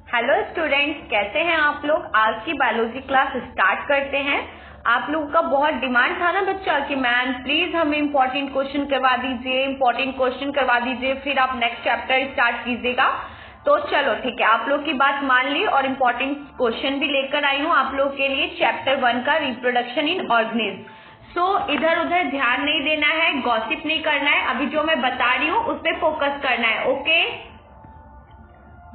Hello students, कैसे हैं आप लोग। आज की बायोलॉजी क्लास स्टार्ट करते हैं। आप लोगों का बहुत डिमांड था ना बच्चा कि मैम प्लीज हमें इंपॉर्टेंट क्वेश्चन करवा दीजिए, फिर आप नेक्स्ट चैप्टर स्टार्ट कीजिएगा। तो चलो ठीक है, आप लोग की बात मान ली और इम्पोर्टेंट क्वेश्चन भी लेकर आई हूँ आप लोग के लिए। चैप्टर 1 का रिप्रोडक्शन इन ऑर्गेनिज्म। सो इधर उधर ध्यान नहीं देना है, गॉसिप नहीं करना है, अभी जो मैं बता रही हूँ उस पर फोकस करना है। ओके,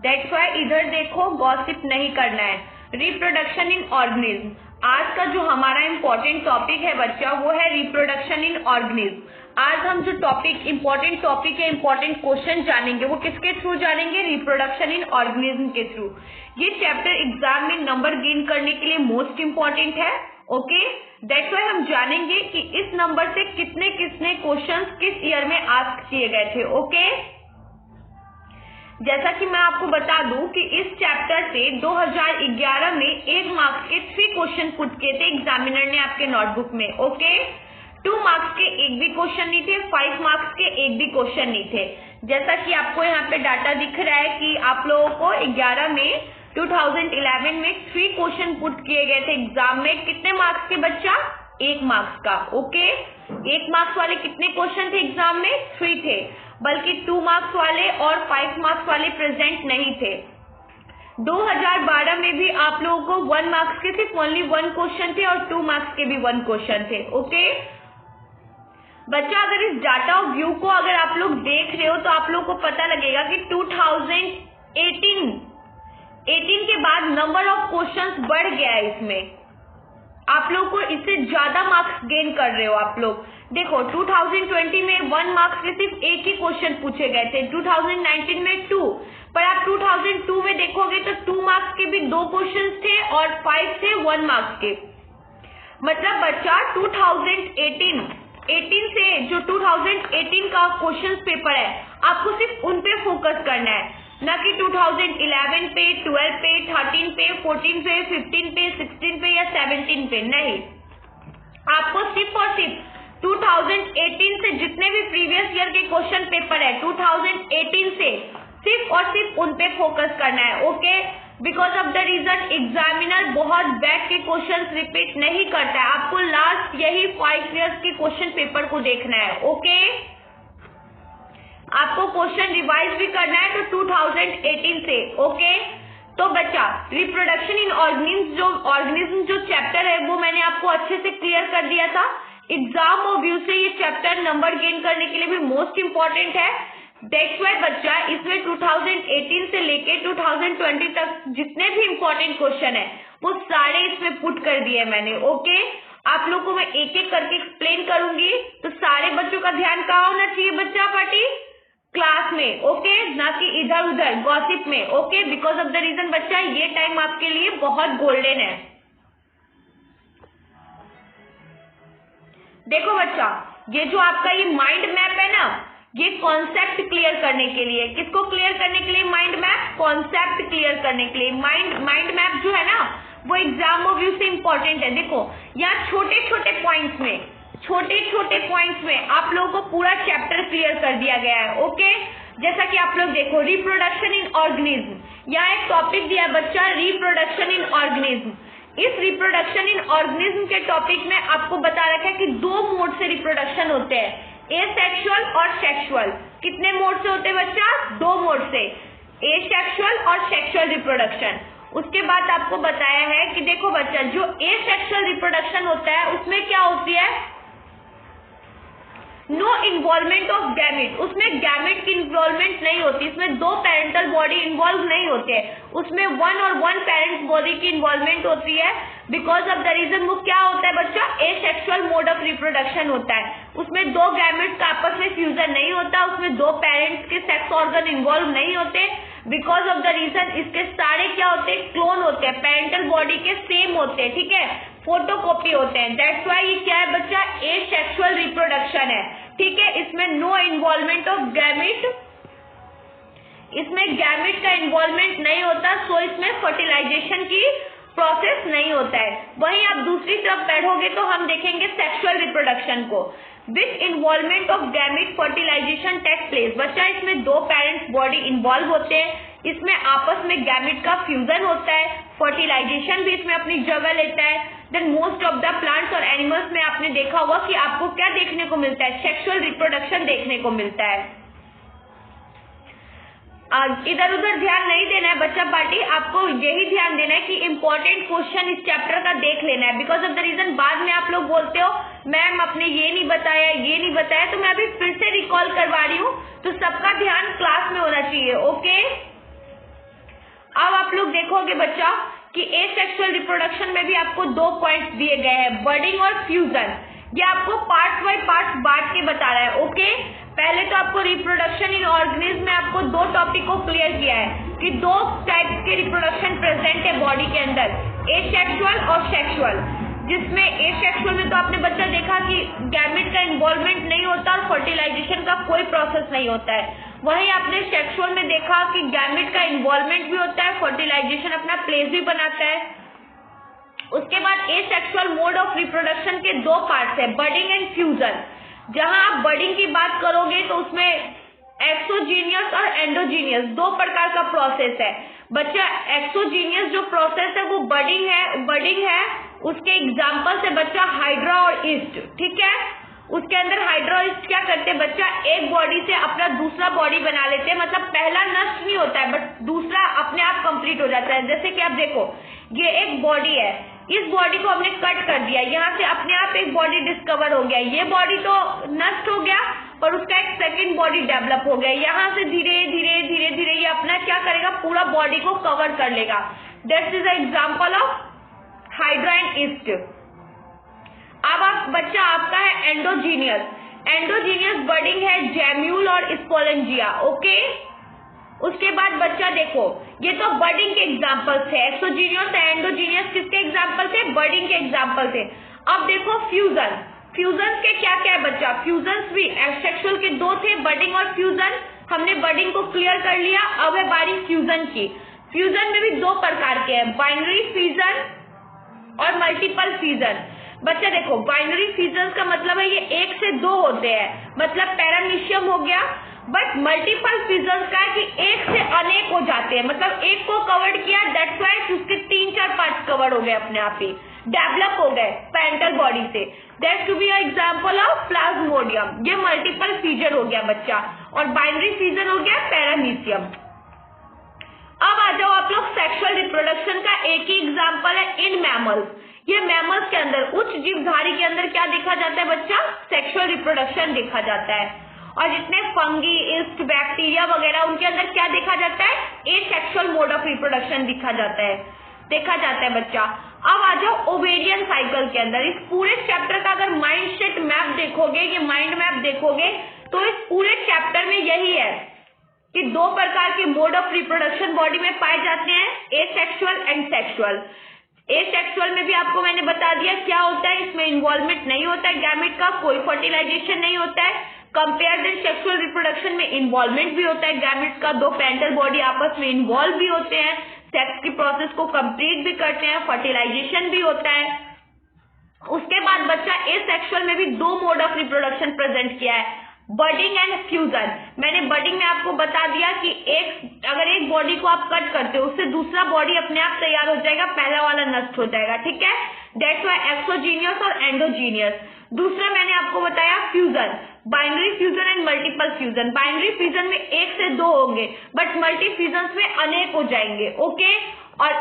दैट्स वाई इधर देखो, गॉसिप नहीं करना है। रिप्रोडक्शन इन ऑर्गेनिज्म, आज का जो हमारा इम्पोर्टेंट टॉपिक है बच्चा वो है रिप्रोडक्शन इन ऑर्गेनिज्म। आज हम जो इम्पोर्टेंट टॉपिक है, इम्पोर्टेंट क्वेश्चन जानेंगे, वो किसके थ्रू जानेंगे? रिप्रोडक्शन इन ऑर्गेनिज्म के थ्रू। ये चैप्टर एग्जाम में नंबर गेन करने के लिए मोस्ट इम्पोर्टेंट है। ओके, दैट्स वाई हम जानेंगे कि इस नंबर से कितने क्वेश्चन किस ईयर में आस्क किए गए थे। ओके, जैसा कि मैं आपको बता दूं कि इस चैप्टर से 2011 में 1 मार्क्स के 3 क्वेश्चन पुट किए थे एग्जामिनर ने आपके नोटबुक में। ओके, 2 मार्क्स के एक भी क्वेश्चन नहीं थे, 5 मार्क्स के एक भी क्वेश्चन नहीं थे। जैसा कि आपको यहाँ पे डाटा दिख रहा है कि आप लोगों को 2011 में 3 क्वेश्चन पुट किए गए थे एग्जाम में। कितने मार्क्स के बच्चा? 1 मार्क्स का। ओके, 1 मार्क्स वाले कितने क्वेश्चन थे एग्जाम में? 3 थे, बल्कि 2 मार्क्स वाले और 5 मार्क्स वाले प्रेजेंट नहीं थे। 2012 में भी आप लोगों को 1 मार्क्स के सिर्फ ओनली 1 क्वेश्चन थे और 2 मार्क्स के भी 1 क्वेश्चन थे। ओके बच्चा, अगर इस डाटा ऑफ व्यू को अगर आप लोग देख रहे हो तो आप लोगों को पता लगेगा कि 2018 के बाद नंबर ऑफ क्वेश्चंस बढ़ गया है। इसमें आप लोग को इससे ज्यादा मार्क्स गेन कर रहे हो आप लोग। देखो 2020 में 1 मार्क्स के सिर्फ एक ही क्वेश्चन पूछे गए थे, 2019 में 2, पर आप 2002 में देखोगे तो 2 मार्क्स के भी 2 क्वेश्चन थे और 5 थे 1 मार्क्स के। मतलब बच्चा 2018 से जो 2018 का क्वेश्चन पेपर है आपको सिर्फ उन पे फोकस करना है, ना कि 2011 पे, 12 पे, 13 पे, 14 पे, 15 पे, 16 पे या 17 पे नहीं। आपको सिर्फ और सिर्फ 2018 से जितने भी प्रीवियस ईयर के क्वेश्चन पेपर है 2018 से सिर्फ और सिर्फ उन पे फोकस करना है। Okay, because of the reason examiner बहुत बैक के क्वेश्चन रिपीट नहीं करता है, आपको लास्ट यही 5 ईयर्स के क्वेश्चन पेपर को देखना है। ओके, आपको क्वेश्चन रिवाइज भी करना है तो 2018 से। ओके, तो बच्चा रिप्रोडक्शन इन ऑर्गेनिज्म जो चैप्टर है वो मैंने आपको अच्छे से क्लियर कर दिया था। एग्जाम और व्यू से ये चैप्टर नंबर गेन करने के लिए भी मोस्ट इंपॉर्टेंट है। दैट्स वाई बच्चा इसमें 2018 से लेके 2020 तक जितने भी इंपॉर्टेंट क्वेश्चन है वो सारे इसमें पुट कर दिए मैंने। ओके, आप लोगों को मैं एक एक करके एक्सप्लेन करूंगी, तो सारे बच्चों का ध्यान कहाँ होना चाहिए बच्चा? पार्टी क्लास में। ओके, ना कि इधर उधर गॉसिप में। Okay, because of the reason बच्चा ये टाइम आपके लिए बहुत गोल्डन है। देखो बच्चा, ये जो आपका ये माइंड मैप है ना, ये कॉन्सेप्ट क्लियर करने के लिए, किसको क्लियर करने के लिए? माइंड मैप, कॉन्सेप्ट क्लियर करने के लिए। माइंड मैप जो है ना वो एग्जाम व्यू से इंपॉर्टेंट है। देखो यहाँ छोटे छोटे पॉइंट्स में आप लोगों को पूरा चैप्टर क्लियर कर दिया गया है। ओके, जैसा कि आप लोग देखो रिप्रोडक्शन इन ऑर्गेनिज्म, यहाँ एक टॉपिक दिया बच्चा रिप्रोडक्शन इन ऑर्गेनिज्म। इस रिप्रोडक्शन इन ऑर्गेनिज्म के टॉपिक में आपको बता रखा है कि 2 मोड से रिप्रोडक्शन होते हैं, एसेक्सुअल और सेक्सुअल। कितने मोड से होते हैं बच्चा? 2 मोड से, एसेक्सुअल और सेक्सुअल रिप्रोडक्शन। उसके बाद आपको बताया है कि देखो बच्चा जो एसेक्सुअल रिप्रोडक्शन होता है उसमें क्या होती है? नो इन्वॉल्वमेंट ऑफ गैमेट, उसमें गैमेट की इन्वॉल्वमेंट नहीं होती, इसमें 2 पेरेंटल बॉडी इन्वॉल्व नहीं होते, उसमें 1 और 1 पेरेंट्स बॉडी की इन्वॉल्वमेंट होती है। बिकॉज ऑफ द रीजन वो क्या होता है बच्चा? एसेक्सुअल मोड ऑफ रिप्रोडक्शन होता है, उसमें 2 गैमेट्स का आपस में फ्यूजन नहीं होता, उसमें 2 पेरेंट्स के सेक्स ऑर्गन इन्वॉल्व नहीं होते। बिकॉज ऑफ द रीजन इसके सारे क्या होते हैं? क्लोन होते हैं, पेरेंटल बॉडी के सेम होते हैं, ठीक है, फोटोकॉपी होते हैं। दैट्स वाई ये क्या है बच्चा? एसेक्सुअल रिप्रोडक्शन है, ठीक है। इसमें नो इन्वॉल्वमेंट ऑफ गैमेट, इसमें गैमेट का इन्वॉल्वमेंट नहीं होता, सो इसमें फर्टिलाइजेशन की प्रोसेस नहीं होता है। वहीं आप दूसरी तरफ बैठोगे तो हम देखेंगे सेक्सुअल रिप्रोडक्शन को, with involvement of gamete fertilization take place. बच्चा इसमें 2 पेरेंट्स बॉडी इन्वॉल्व होते हैं, इसमें आपस में गैमेट का फ्यूजन होता है, फर्टिलाइजेशन भी इसमें अपनी जगह लेता है। Then most of the plants और एनिमल्स में आपने देखा होगा कि आपको क्या देखने को मिलता है, सेक्सुअल रिप्रोडक्शन देखने को मिलता है। इधर उधर ध्यान नहीं देना है बच्चा पार्टी, आपको यही ध्यान देना है कि इंपॉर्टेंट क्वेश्चन इस चैप्टर का देख लेना है। बिकॉज ऑफ द रीजन बाद में आप लोग बोलते हो मैम आपने ये नहीं बताया, ये नहीं बताया, तो मैं अभी फिर से रिकॉल करवा रही हूँ, तो सबका ध्यान क्लास में होना चाहिए। ओके, अब आप लोग देखोगे बच्चा कि एसेक्सुअल रिप्रोडक्शन में भी आपको 2 पॉइंट्स दिए गए हैं, बडिंग और फ्यूजन। ये आपको पार्ट बाय पार्ट बांट के बता रहा है। ओके, पहले तो आपको रिप्रोडक्शन इन ऑर्गेनिज्म में आपको 2 टॉपिक को क्लियर किया है कि 2 टाइप्स के रिप्रोडक्शन प्रेजेंट है बॉडी के अंदर, एसेक्सुअल और सेक्सुअल। जिसमें एसेक्सुअल में तो आपने बच्चा देखा कि गैमेट का इन्वॉल्वमेंट नहीं होता और फर्टिलाइजेशन का कोई प्रोसेस नहीं होता है। वहीं आपने सेक्सुअल में देखा कि गैमेट का इन्वॉल्वमेंट भी होता है, फर्टिलाइजेशन अपना प्लेस भी बनाता है। उसके बाद एसेक्सुअल मोड ऑफ रिप्रोडक्शन के 2 पार्ट्स है, बडिंग एंड फ्यूजन। जहां आप बडिंग की बात करोगे तो उसमें एक्सोजीनियस और एंडोजीनियस 2 प्रकार का प्रोसेस है बच्चा। एक्सोजीनियस जो प्रोसेस है वो बडिंग है, उसके एग्जाम्पल है बच्चा हाइड्रा और ईस्ट। ठीक है, उसके अंदर हाइड्रा और ईस्ट क्या करते हैं बच्चा, एक बॉडी से अपना दूसरा बॉडी बना लेते हैं, मतलब पहला नष्ट नहीं होता है बट दूसरा अपने आप कंप्लीट हो जाता है। जैसे कि आप देखो ये एक बॉडी है, इस बॉडी को हमने कट कर दिया, यहाँ से अपने आप एक बॉडी डिस्कवर हो गया, ये बॉडी तो नष्ट हो गया पर उसका एक सेकंड बॉडी डेवलप हो गया। यहाँ से धीरे धीरे धीरे धीरे ये अपना क्या करेगा, पूरा बॉडी को कवर कर लेगा। That is example of hydra and east. अब आप बच्चा आपका है एंडोजीनियस। एंडोजीनियस बडिंग है जैम्यूल और स्पोलेंजिया। ओके, उसके बाद बच्चा देखो ये तो बडिंग के एग्जाम्पल थे, एक्सोजीनियस एंडोजीनियस किसके एग्जाम्पल थे, बडिंग के एग्जाम्पल थे। अब देखो फ्यूजन, फ्यूजन के क्या क्या है बच्चा, फ्यूजन भी एसेक्सुअल के 2 थे, बडिंग और फ्यूजन। हमने बडिंग को क्लियर कर लिया, अब है बारी फ्यूजन की। फ्यूजन में भी 2 प्रकार के हैं, बाइनरी फ्यूजन और मल्टीपल फ्यूजन। बच्चा देखो बाइनरी फ्यूजन का मतलब है ये 1 से 2 होते हैं, मतलब पैरामीशियम हो गया। बट मल्टीपल फ्यूजन का है कि 1 से अनेक हो जाते हैं, मतलब एक को कवर्ड किया दैट्स व्हाई उसके 3-4 पार्ट्स कवर हो गए, अपने आप ही डेवलप हो गए पेरेंटल बॉडी से। That to be example of plasmodium, ये मल्टीपल फ्यूजन हो गया बच्चा, और बाइनरी फ्यूजन हो गया पैरामीशियम। अब आ जाओ आप लोग सेक्सुअल रिप्रोडक्शन का एक ही एग्जाम्पल है इन मैमल्स। ये मैमल्स के अंदर उच्च जीवधारी के अंदर क्या देखा जाता है बच्चा, सेक्सुअल रिप्रोडक्शन देखा जाता है। और जितने फंगी, ईस्ट, बैक्टीरिया वगैरह उनके अंदर क्या देखा जाता है, एसेक्सुअल मोड ऑफ रिप्रोडक्शन देखा जाता है बच्चा। अब आ जाओ ओवेरियन साइकिल के अंदर। इस पूरे चैप्टर का अगर माइंड सेट मैप देखोगे, ये माइंड मैप देखोगे तो इस पूरे चैप्टर में यही है कि 2 प्रकार के मोड ऑफ रिप्रोडक्शन बॉडी में पाए जाते हैं, एसेक्सुअल एंड सेक्सुअल। एसेक्सुअल में भी आपको मैंने बता दिया क्या होता है, इसमें इन्वॉल्वमेंट नहीं होता है गैमेट का, कोई फर्टिलाइजेशन नहीं होता है। कंपेयर देन सेक्सुअल रिप्रोडक्शन में इन्वॉल्वमेंट भी होता है गैमेट्स का, 2 पेरेंटल बॉडी आपस में इन्वॉल्व भी होते हैं, सेक्स की प्रोसेस को कंप्लीट भी करते हैं, फर्टिलाइजेशन भी होता है। उसके बाद बच्चा एसेक्सुअल में भी 2 मोड ऑफ रिप्रोडक्शन प्रेजेंट किया है, बडिंग एंड फ्यूजन। मैंने बडिंग में आपको बता दिया कि अगर एक बॉडी को आप कट करते हो उससे दूसरा बॉडी अपने आप तैयार हो जाएगा, पहला वाला नष्ट हो जाएगा। ठीक है, दैट्स व्हाई एक्सोजीनियस और एंडोजीनियस। दूसरा मैंने आपको बताया fusion, binary fusion and multiple fusion. Binary fusion में 1 से 2 होंगे बट मल्टी फ्यूजन में अनेक हो जाएंगे। ओके, और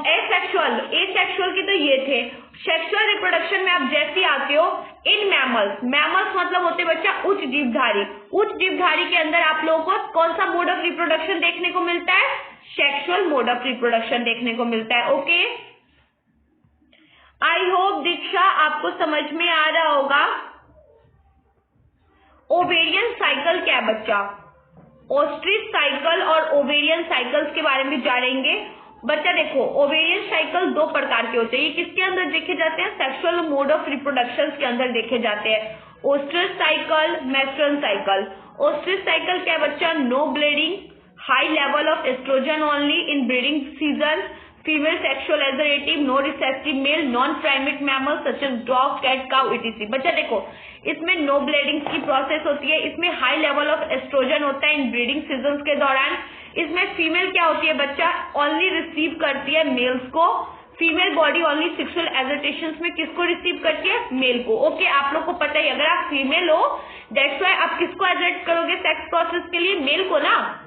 एसेक्सुअल के तो ये थे। सेक्सुअल रिप्रोडक्शन में आप जैसे आते हो इन मैमल्स मतलब होते बच्चा उच्च जीवधारी। उच्च जीवधारी के अंदर आप लोगों को कौन सा मोड ऑफ रिप्रोडक्शन देखने को मिलता है, सेक्सुअल मोड ऑफ रिप्रोडक्शन देखने को मिलता है। ओके, आई होप दीक्षा आपको समझ में आ रहा होगा। ओवेरियन साइकिल क्या है बच्चा, ओस्ट्रिच साइकिल और ओवेरियन साइकिल्स के बारे में जानेंगे। बच्चा देखो ओवेरियन साइकिल 2 प्रकार के होते हैं, ये किसके अंदर देखे जाते हैं, सेक्सुअल मोड ऑफ रिप्रोडक्शन के अंदर देखे जाते हैं। Oestrous cycle, menstrual cycle. Oestrous cycle क्या है बच्चा, no bleeding, high level of oestrogen only in breeding season, female sexual एजरेटिव, no receptive male, non primate mammal such as dog, cat, cow etc। बच्चा देखो इसमें नो ब्लीडिंग की process होती है, इसमें हाई लेवल ऑफ एस्ट्रोजन होता है इन ब्रीडिंग सीजन के दौरान, इसमें फीमेल क्या होती है बच्चा, ओनली रिसीव करती है मेल्स को, female body only sexual agitations में किसको रिसीव करती है, मेल को। ओके, आप लोग को पता ही, अगर आप फीमेल हो दैट्स व्हाई आप किसको एजिट करोगे सेक्स प्रोसेस के लिए, मेल को ना।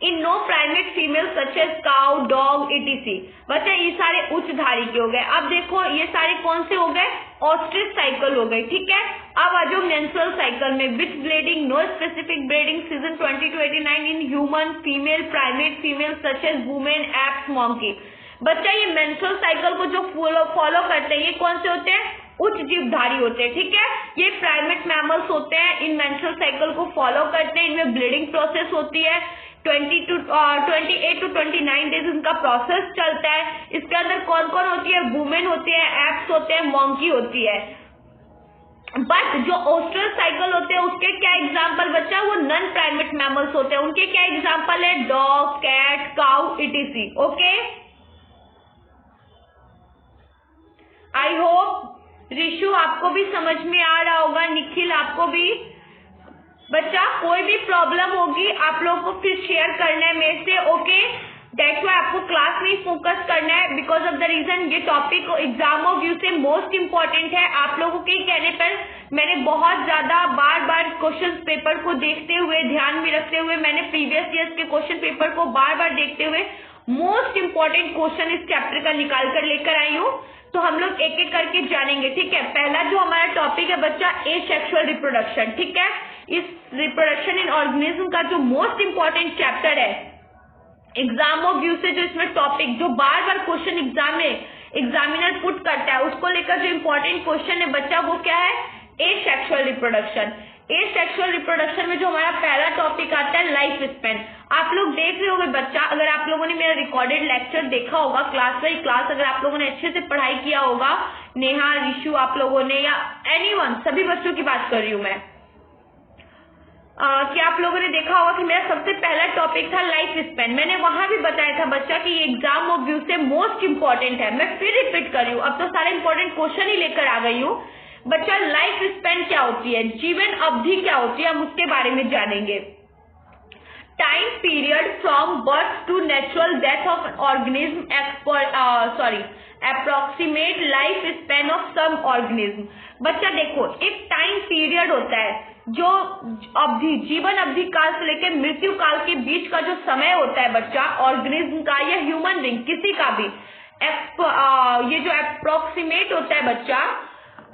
In no primate female such as cow, dog, etc। बच्चा ये सारे उच्चधारी के हो गए। अब देखो ये सारे कौन से हो गए, ऑस्ट्रिच साइकिल हो गए, ठीक है। अब आ जाओ मेंस्ट्रुअल साइकिल में, which bleeding, no specific breeding season 20 to 89 in human, female, primate female such as women, apes, monkey. बच्चा ये मेंस्ट्रुअल साइकिल को जो फॉलो करते हैं ये कौन से होते हैं, उच्च जीवधारी होते हैं, ठीक है। ये प्राइमेट मैमल्स होते हैं, इन मेंस्ट्रुअल साइकिल को फॉलो करते हैं, इनमें ब्लीडिंग प्रोसेस होती है, 28 to 29 डेज इनका प्रोसेस चलता है। इसके अंदर कौन कौन होती है, वुमेन होती है, एप्स होते हैं, मॉन्की होती है। बट जो ओस्ट्रल साइकिल होते हैं उसके क्या एग्जाम्पल बच्चा, वो नॉन प्राइमेट मैमल्स होते हैं, उनके क्या एग्जाम्पल है, dog, cat, cow, etc। Okay, I hope Rishu आपको भी समझ में आ रहा होगा, निखिल आपको भी। बच्चा कोई भी प्रॉब्लम होगी आप लोगों को फिर शेयर करना है मेरे से, ओके। दैट्स व्हाई आपको क्लास में फोकस करना है, बिकॉज ऑफ द रीजन ये टॉपिक एग्जाम ऑफ व्यू से मोस्ट इंपॉर्टेंट है। आप लोगों के कहने पर मैंने बहुत ज्यादा बार बार क्वेश्चन पेपर को देखते हुए, ध्यान में रखते हुए, मैंने प्रीवियस ईयर्स के क्वेश्चन पेपर को बार बार देखते हुए मोस्ट इंपॉर्टेंट क्वेश्चन इस चैप्टर का निकाल कर लेकर आई हूँ। तो हम लोग एक एक करके जानेंगे, ठीक है। पहला जो हमारा टॉपिक है बच्चा, एसेक्सुअल रिप्रोडक्शन, ठीक है। इस रिप्रोडक्शन इन ऑर्गेनिज्म का जो मोस्ट इंपॉर्टेंट चैप्टर है एग्जाम ऑफ व्यू से, जो इसमें टॉपिक जो बार बार क्वेश्चन एग्जाम में एग्जामिनर पुट करता है उसको लेकर जो इंपॉर्टेंट क्वेश्चन है बच्चा वो क्या है, एसेक्सुअल रिप्रोडक्शन। एसेक्सुअल रिप्रोडक्शन में जो हमारा पहला टॉपिक आता है लाइफ स्पैन। आप लोग देख रहे होंगे बच्चा, अगर आप लोगों ने मेरा रिकॉर्डेड लेक्चर देखा होगा, क्लास बाई क्लास अगर आप लोगों ने अच्छे से पढ़ाई किया होगा, नेहा, रिशु आप लोगों ने, या एनीवन, सभी बच्चों की बात कर रही हूं मैं, कि आप लोगों ने देखा होगा कि मेरा सबसे पहला टॉपिक था लाइफ स्पैन। मैंने वहां भी बताया था बच्चा कि ये एग्जाम ऑफ व्यू से मोस्ट इंपॉर्टेंट है। मैं फिर रिपीट कर रही हूँ, अब तो सारे इंपॉर्टेंट क्वेश्चन ही लेकर आ गई हूँ। बच्चा लाइफ स्पैन क्या होती है, जीवन अवधि क्या होती है, हम उसके बारे में जानेंगे। Time period from birth to natural death of organism, approximate life span of some organism. बच्चा देखो, एक टाइम पीरियड होता है जो अवधि, जीवन अवधि काल से लेकर मृत्यु काल के बीच का जो समय होता है बच्चा, ऑर्गेनिज्म का या ह्यूमन बीइंग किसी का भी, ये जो अप्रोक्सीमेट होता है बच्चा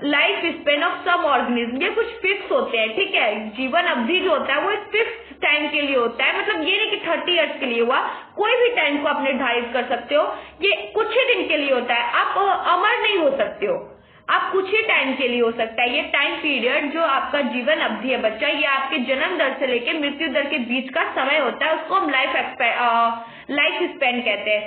life span of some organism, ये कुछ फिक्स होते हैं, ठीक है। जीवन अवधि जो होता है वो एक फिक्स टाइम के लिए होता है, मतलब ये नहीं कि 30 ईयर्स के लिए हुआ, कोई भी टाइम को आप निर्धारित कर सकते हो, ये कुछ ही दिन के लिए होता है, आप अमर नहीं हो सकते हो, आप कुछ ही टाइम के लिए हो सकता है। ये टाइम पीरियड जो आपका जीवन अवधि है बच्चा, ये आपके जन्म दर से लेकर मृत्यु दर के बीच का समय होता है, उसको हम लाइफ स्पेन कहते हैं।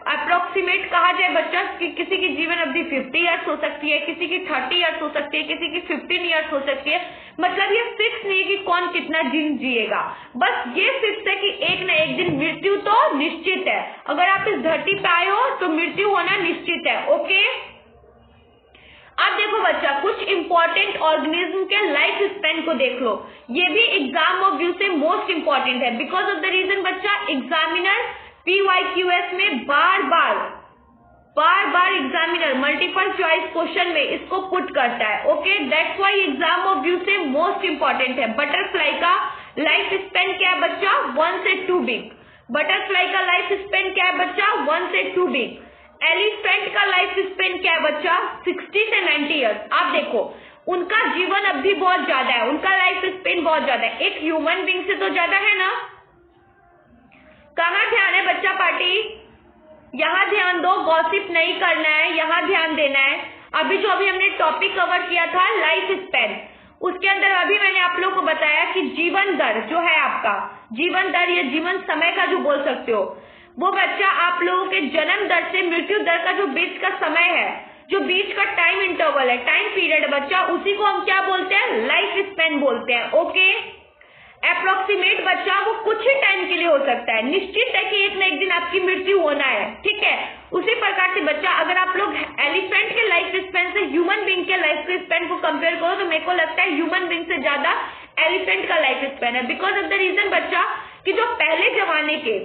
अप्रोक्सीमेट कहा जाए बच्चा कि किसी की जीवन अवधि 50 ईयर्स हो सकती है, किसी की 30 ईयर्स हो सकती है, किसी की 15 ईयर्स हो सकती है। मतलब ये फिक्स नहीं है कि कौन कितना दिन जिएगा, बस ये फिक्स है कि एक न एक दिन मृत्यु तो निश्चित है। अगर आप इस धरती पे आए हो तो मृत्यु होना निश्चित है, ओके। अब देखो बच्चा, कुछ इंपॉर्टेंट ऑर्गेनिज्म के लाइफ स्पेन को देख लो, ये भी एग्जाम ऑफ व्यू से मोस्ट इंपॉर्टेंट है, बिकॉज ऑफ द रीजन बच्चा एग्जामिनर PYQS में बार बार एग्जामिनर मल्टीपल चॉइस क्वेश्चन में इसको पुट करता है, okay. That's why exam of view से मोस्ट इंपॉर्टेंट है। बटरफ्लाई का लाइफ स्पेन क्या है बच्चा, 1 से 2 वीक। बटरफ्लाई का लाइफ स्पेन क्या है बच्चा, 1 से 2 वीक। एलिफेंट का लाइफ स्पेन क्या है बच्चा, 60 से 90 ईयर्स। आप देखो उनका जीवन अवधि बहुत ज्यादा है, उनका लाइफ स्पेन बहुत ज्यादा है, एक ह्यूमन बीइंग से तो ज्यादा है ना। कहाँ ध्यान है बच्चा पार्टी, यहाँ ध्यान दो, गॉसिप नहीं करना है, यहाँ ध्यान देना है। अभी हमने टॉपिक कवर किया था लाइफ स्पेन, उसके अंदर अभी मैंने आप लोगों को बताया कि जीवन दर जो है आपका, जीवन दर या जीवन समय का जो बोल सकते हो, वो बच्चा आप लोगों के जन्म दर से मृत्यु दर का जो बीच का समय है, जो बीच का टाइम इंटरवल है, टाइम पीरियड है बच्चा, उसी को हम क्या बोलते हैं, लाइफ स्पेन बोलते हैं, ओके। अप्रोक्सीमेट बच्चा वो कुछ ही टाइम के लिए हो सकता है, निश्चित है कि एक न एक दिन आपकी मृत्यु होना है, ठीक है। उसी प्रकार से बच्चा अगर आप लोग एलिफेंट के लाइफ स्पेन से ह्यूमन बीइंग के लाइफ स्पेन को कंपेयर करो तो मेरे को लगता है ह्यूमन बीइंग से ज्यादा एलिफेंट का लाइफ स्पेन है, बिकॉज ऑफ द रीजन बच्चा कि जो पहले जमाने के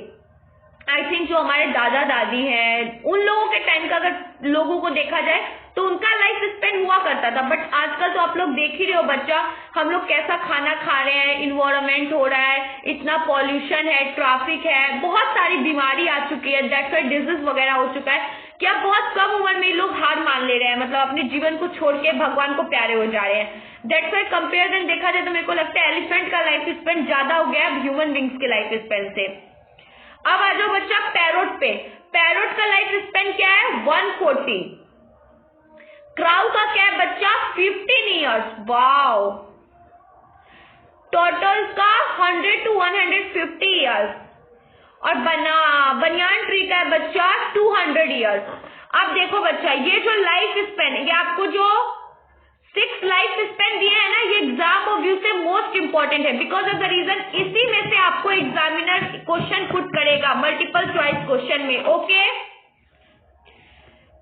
आई थिंक जो हमारे दादा दादी हैं, उन लोगों के टाइम का अगर लोगों को देखा जाए तो उनका लाइफ स्पेन हुआ करता था। बट आजकल तो आप लोग देख ही रहे हो बच्चा, हम लोग कैसा खाना खा रहे हैं, इन्वायरमेंट हो रहा है, इतना पॉल्यूशन है, ट्रैफिक है, बहुत सारी बीमारी आ चुकी है, दैट्स व्हाई डिजीज वगैरह हो चुका है। क्या बहुत कम उम्र में लोग हार मान ले रहे हैं, मतलब अपने जीवन को छोड़ के भगवान को प्यारे हो जा रहे हैं। दैट्स व्हाई कंपेरिजन देखा जाए तो मेरे को लगता है एलिफेंट का लाइफ स्पेन ज्यादा हो गया है ह्यूमन बींग्स के लाइफ स्पेन से। अब आ जाओ बच्चा पैरोट पे। पैरोट का लाइफ स्पेन क्या है? 140। क्राउ का क्या है बच्चा? 15 ईयर्स। वाओ। टर्टल्स का 100 to 150 ईयर्स। और बनियान ट्री का है बच्चा 200 ईयर्स। अब देखो बच्चा, ये जो लाइफ स्पेन, ये आपको जो 6 लाइफ स्पेन दिए है ना, ये एग्जाम ऑफ व्यू से मोस्ट इंपॉर्टेंट है, बिकॉज ऑफ द रीजन इसी में से आपको एग्जामिनर क्वेश्चन पुट करेगा मल्टीपल चॉइस क्वेश्चन में। ओके,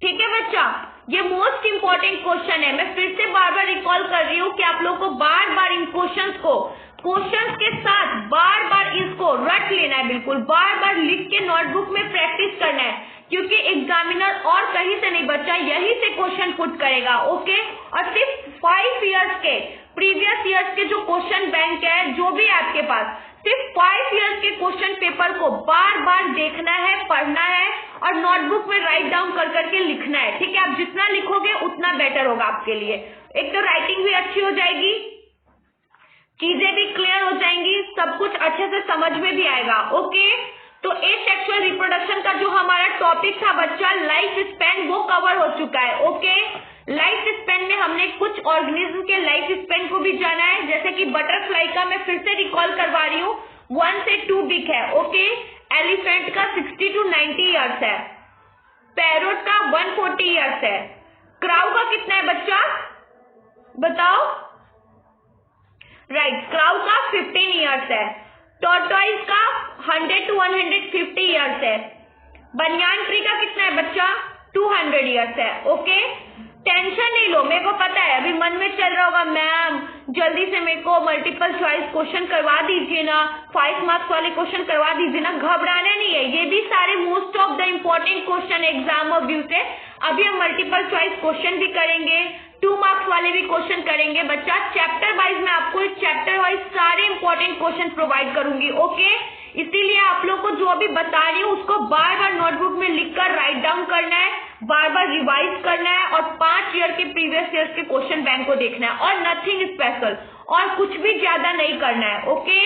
ठीक है बच्चा, ये मोस्ट इंपॉर्टेंट क्वेश्चन है। मैं फिर से बार बार रिकॉल कर रही हूँ कि आप लोग को बार बार इन क्वेश्चंस के साथ बार बार इसको रट लेना है, बिल्कुल बार बार लिख के नोटबुक में प्रैक्टिस करना है, क्योंकि एग्जामिनर और कहीं से नहीं बच्चा, यही से क्वेश्चन पुट करेगा। ओके, और सिर्फ 5 इयर्स के प्रीवियस इयर्स के जो क्वेश्चन बैंक है, जो भी आपके पास, सिर्फ 5 इयर्स के क्वेश्चन पेपर को बार बार देखना है, पढ़ना है और नोटबुक में राइट डाउन कर करके लिखना है। ठीक है, आप जितना लिखोगे उतना बेटर होगा आपके लिए। एक तो राइटिंग भी अच्छी हो जाएगी, चीजें भी क्लियर हो जाएंगी, सब कुछ अच्छे से समझ में भी आएगा। ओके, तो एसेक्सुअल रिप्रोडक्शन का जो हमारा टॉपिक था बच्चा लाइफ स्पेन, वो कवर हो चुका है। ओके, लाइफ स्पेन में हमने कुछ ऑर्गेनिज्म के लाइफ स्पेन को भी जाना है, जैसे कि बटरफ्लाई का मैं फिर से रिकॉल करवा रही हूँ, 1 से 2 वीक है। ओके, एलिफेंट का 60 to 90 ईयर्स है, पैरोट का 140 ईयर्स है, क्राउ का कितना है बच्चा बताओ? राइट, क्राउ का 15 ईयर्स है, टॉर्टोइस का 100 to 150 ईयर्स है, बनियान ट्री का कितना है बच्चा? 200 ईयर्स है। ओके, टेंशन नहीं लो, मेरे को पता है अभी मन में चल रहा होगा मैम जल्दी से मेरे को मल्टीपल चॉइस क्वेश्चन करवा दीजिए ना, 5 मार्क्स वाले क्वेश्चन करवा दीजिए ना। घबराना नहीं है, ये भी सारे most of the important question exam of view से। अभी हम मल्टीपल चॉइस क्वेश्चन भी करेंगे, 2 मार्क्स वाले भी क्वेश्चन करेंगे बच्चा। चैप्टर वाइज मैं आपको चैप्टर वाइज सारे इंपॉर्टेंट क्वेश्चन प्रोवाइड करूंगी। ओके, इसीलिए आप लोग को जो अभी बता रही हूँ उसको बार बार नोटबुक में लिखकर राइट डाउन करना है, बार बार रिवाइज करना है और 5 ईयर के प्रीवियस ईयर के क्वेश्चन बैंक को देखना है और नथिंग स्पेशल, और कुछ भी ज्यादा नहीं करना है। Okay,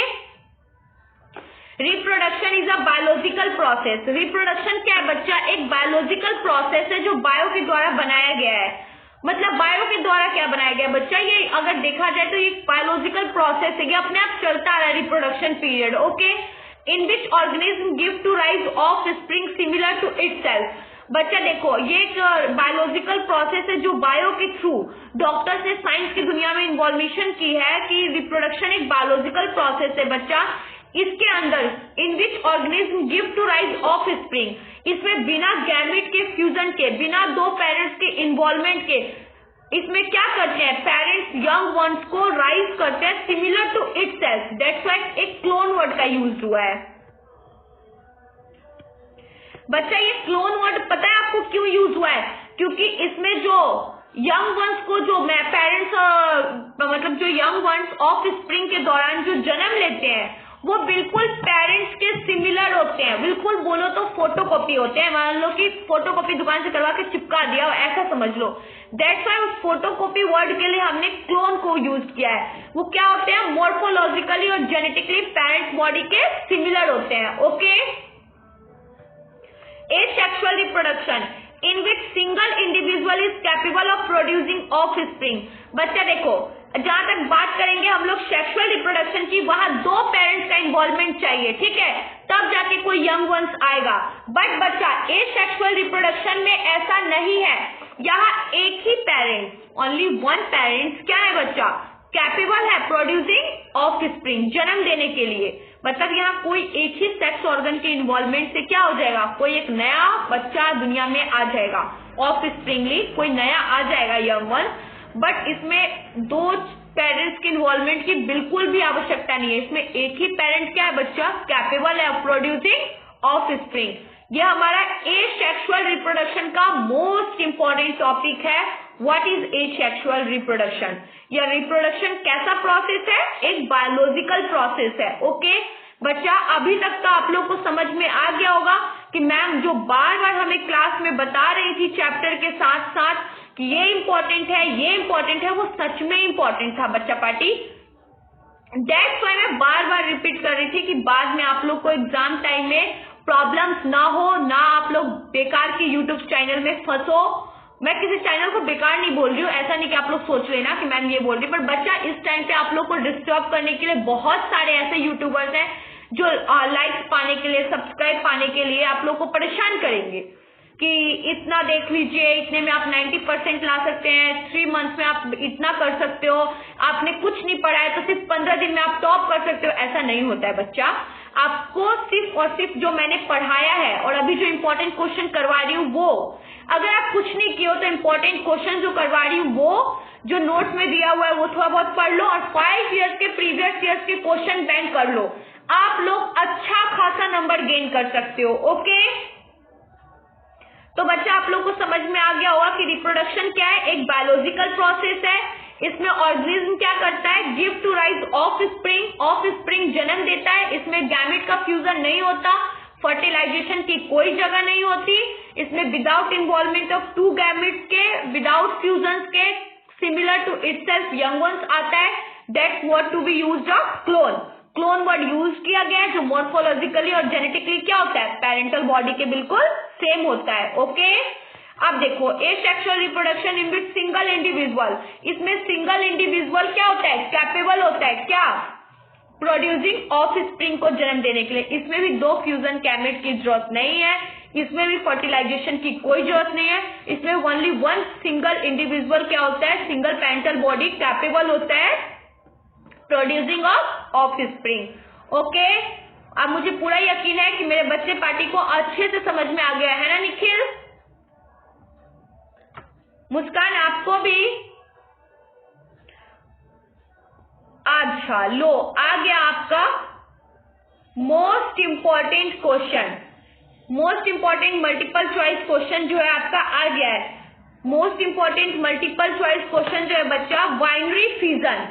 reproduction is a biological process. Reproduction क्या है बच्चा? एक बायोलॉजिकल प्रोसेस है जो बायो के द्वारा बनाया गया है। मतलब बायो के द्वारा क्या बनाया गया बच्चा? ये अगर देखा जाए तो ये बायोलॉजिकल प्रोसेस है, ये अपने आप चलता आ रहा है reproduction period. Okay, in which organism give to rise offspring similar to itself. बच्चा देखो, ये एक बायोलॉजिकल प्रोसेस है जो बायो के थ्रू डॉक्टर्स ने साइंस की दुनिया में इन्वॉल्वेशन की है कि रिप्रोडक्शन एक बायोलॉजिकल प्रोसेस है बच्चा। इसके अंदर in which organism give to rise offspring, इसमें बिना गैमेट के फ्यूजन के, बिना 2 पेरेंट्स के इन्वॉल्वमेंट के, इसमें क्या करते हैं पेरेंट्स यंग वंस को राइज करते हैं similar to itself. That's why एक क्लोन वर्ड का यूज हुआ है बच्चा। ये क्लोन वर्ड पता है आपको क्यों यूज हुआ है? क्योंकि इसमें जो यंग वंस को जो पेरेंट्स मतलब जो यंग वंस ऑफ स्प्रिंग के दौरान जो जन्म लेते हैं वो बिल्कुल पेरेंट्स के सिमिलर होते हैं, बिल्कुल बोलो तो फोटोकॉपी होते हैं। मान लो कि फोटोकॉपी दुकान से करवा के चिपका दिया, ऐसा समझ लो। दैट्स व्हाई उस फोटोकॉपी वर्ड के लिए हमने क्लोन को यूज किया है। वो क्या होते हैं? मॉर्फोलॉजिकली और जेनेटिकली पेरेंट्स बॉडी के सिमिलर होते हैं। Okay, asexual reproduction in which single individual is capable of producing of spring. बच्चा देखो, जहां तक बात करेंगे हम लोग सेक्सुअल रिप्रोडक्शन की, वहां 2 पेरेंट्स का इन्वॉल्वमेंट चाहिए, ठीक है, तब जाके कोई यंग वंस आएगा। बट बच्चा एसेक्सुअल रिप्रोडक्शन में ऐसा नहीं है, यहाँ एक ही पेरेंट्स, ओनली 1 पेरेंट्स क्या है बच्चा? कैपेबल है प्रोड्यूसिंग ऑफ स्प्रिंग, जन्म देने के लिए। मतलब यहाँ कोई एक ही सेक्स ऑर्गन के इन्वॉल्वमेंट से क्या हो जाएगा? कोई एक नया बच्चा दुनिया में आ जाएगा, ऑफ स्प्रिंगली कोई नया आ जाएगा यंग वन। बट इसमें 2 पेरेंट्स की इन्वॉल्वमेंट की बिल्कुल भी आवश्यकता नहीं है। इसमें एक ही पेरेंट क्या है बच्चा, कैपेबल है प्रोड्यूसिंग ऑफस्प्रिंग। ये हमारा एसेक्सुअल रिप्रोडक्शन का मोस्ट इंपॉर्टेंट टॉपिक है। What is asexual reproduction? या रिप्रोडक्शन कैसा प्रोसेस है? एक बायोलॉजिकल प्रोसेस है। ओके बच्चा, अभी तक तो आप लोग को समझ में आ गया होगा कि मैम जो बार बार हमें क्लास में बता रही थी चैप्टर के साथ साथ कि ये इंपॉर्टेंट है, ये इंपॉर्टेंट है, वो सच में इंपॉर्टेंट था बच्चा पार्टी। दैट्स व्हाई मैं बार बार रिपीट कर रही थी कि बाद में आप लोग को एग्जाम टाइम में प्रॉब्लम्स ना हो, ना आप लोग बेकार की यूट्यूब चैनल में फंसो। मैं किसी चैनल को बेकार नहीं बोल रही हूँ, ऐसा नहीं कि आप लोग सोच रहे ना कि मैम ये बोल रही, पर बच्चा इस टाइम पे आप लोग को डिस्टर्ब करने के लिए बहुत सारे ऐसे यूट्यूबर्स हैं जो लाइक्स पाने के लिए, सब्सक्राइब पाने के लिए आप लोग को परेशान करेंगे कि इतना देख लीजिए, इतने में आप 90% ला सकते हैं, 3 मंथ्स में आप इतना कर सकते हो, आपने कुछ नहीं पढ़ा है तो सिर्फ 15 दिन में आप टॉप कर सकते हो। ऐसा नहीं होता है बच्चा। आपको सिर्फ और सिर्फ जो मैंने पढ़ाया है और अभी जो इंपॉर्टेंट क्वेश्चन करवा रही हूँ वो, अगर आप कुछ नहीं किए हो तो इंपॉर्टेंट क्वेश्चन जो करवा रही हूँ वो जो नोट्स में दिया हुआ है वो थोड़ा बहुत पढ़ लो और 5 ईयर्स के प्रीवियस ईयर्स के क्वेश्चन बैंक कर लो। आप लोग अच्छा खासा नंबर गेन कर सकते हो। ओके तो बच्चा आप लोग को समझ में आ गया होगा कि रिप्रोडक्शन क्या है, एक बायोलॉजिकल प्रोसेस है। इसमें ऑर्गेनिज्म क्या करता है, give to rise offspring, offspring जन्म देता है। इसमें गैमेट का फ्यूजन नहीं होता, फर्टिलाइजेशन की कोई जगह नहीं होती। इसमें विदाउट इन्वॉल्वमेंट ऑफ 2 गैमेट्स के, विदाउट फ्यूजन के, similar to itself young ones आता है। That's what to be used of clone. Clone word use किया गया है जो मॉर्फोलॉजिकली और जेनेटिकली क्या होता है, पेरेंटल बॉडी के बिल्कुल सेम होता है। ओके अब देखो asexual reproduction in which single individual, इसमें सिंगल इंडिविजुअल क्या होता है, कैपेबल होता है क्या, प्रोड्यूसिंग ऑफस्प्रिंग को जन्म देने के लिए। इसमें भी 2 फ्यूजन गैमेट की जरूरत नहीं है, इसमें भी फर्टिलाइजेशन की कोई जरूरत नहीं है। इसमें ओनली 1 सिंगल इंडिविजुअल क्या होता है, सिंगल पेरेंटल बॉडी कैपेबल होता है प्रोड्यूसिंग ऑफ ऑफस्प्रिंग। ओके अब मुझे पूरा यकीन है कि मेरे बच्चे पार्टी को अच्छे से समझ में आ गया है ना निखिल, मुस्कान आपको भी? अच्छा लो आ गया आपका most important question, most important multiple choice question जो है आपका आ गया है। Most important multiple choice question जो है बच्चा, बाइनरी फिजन।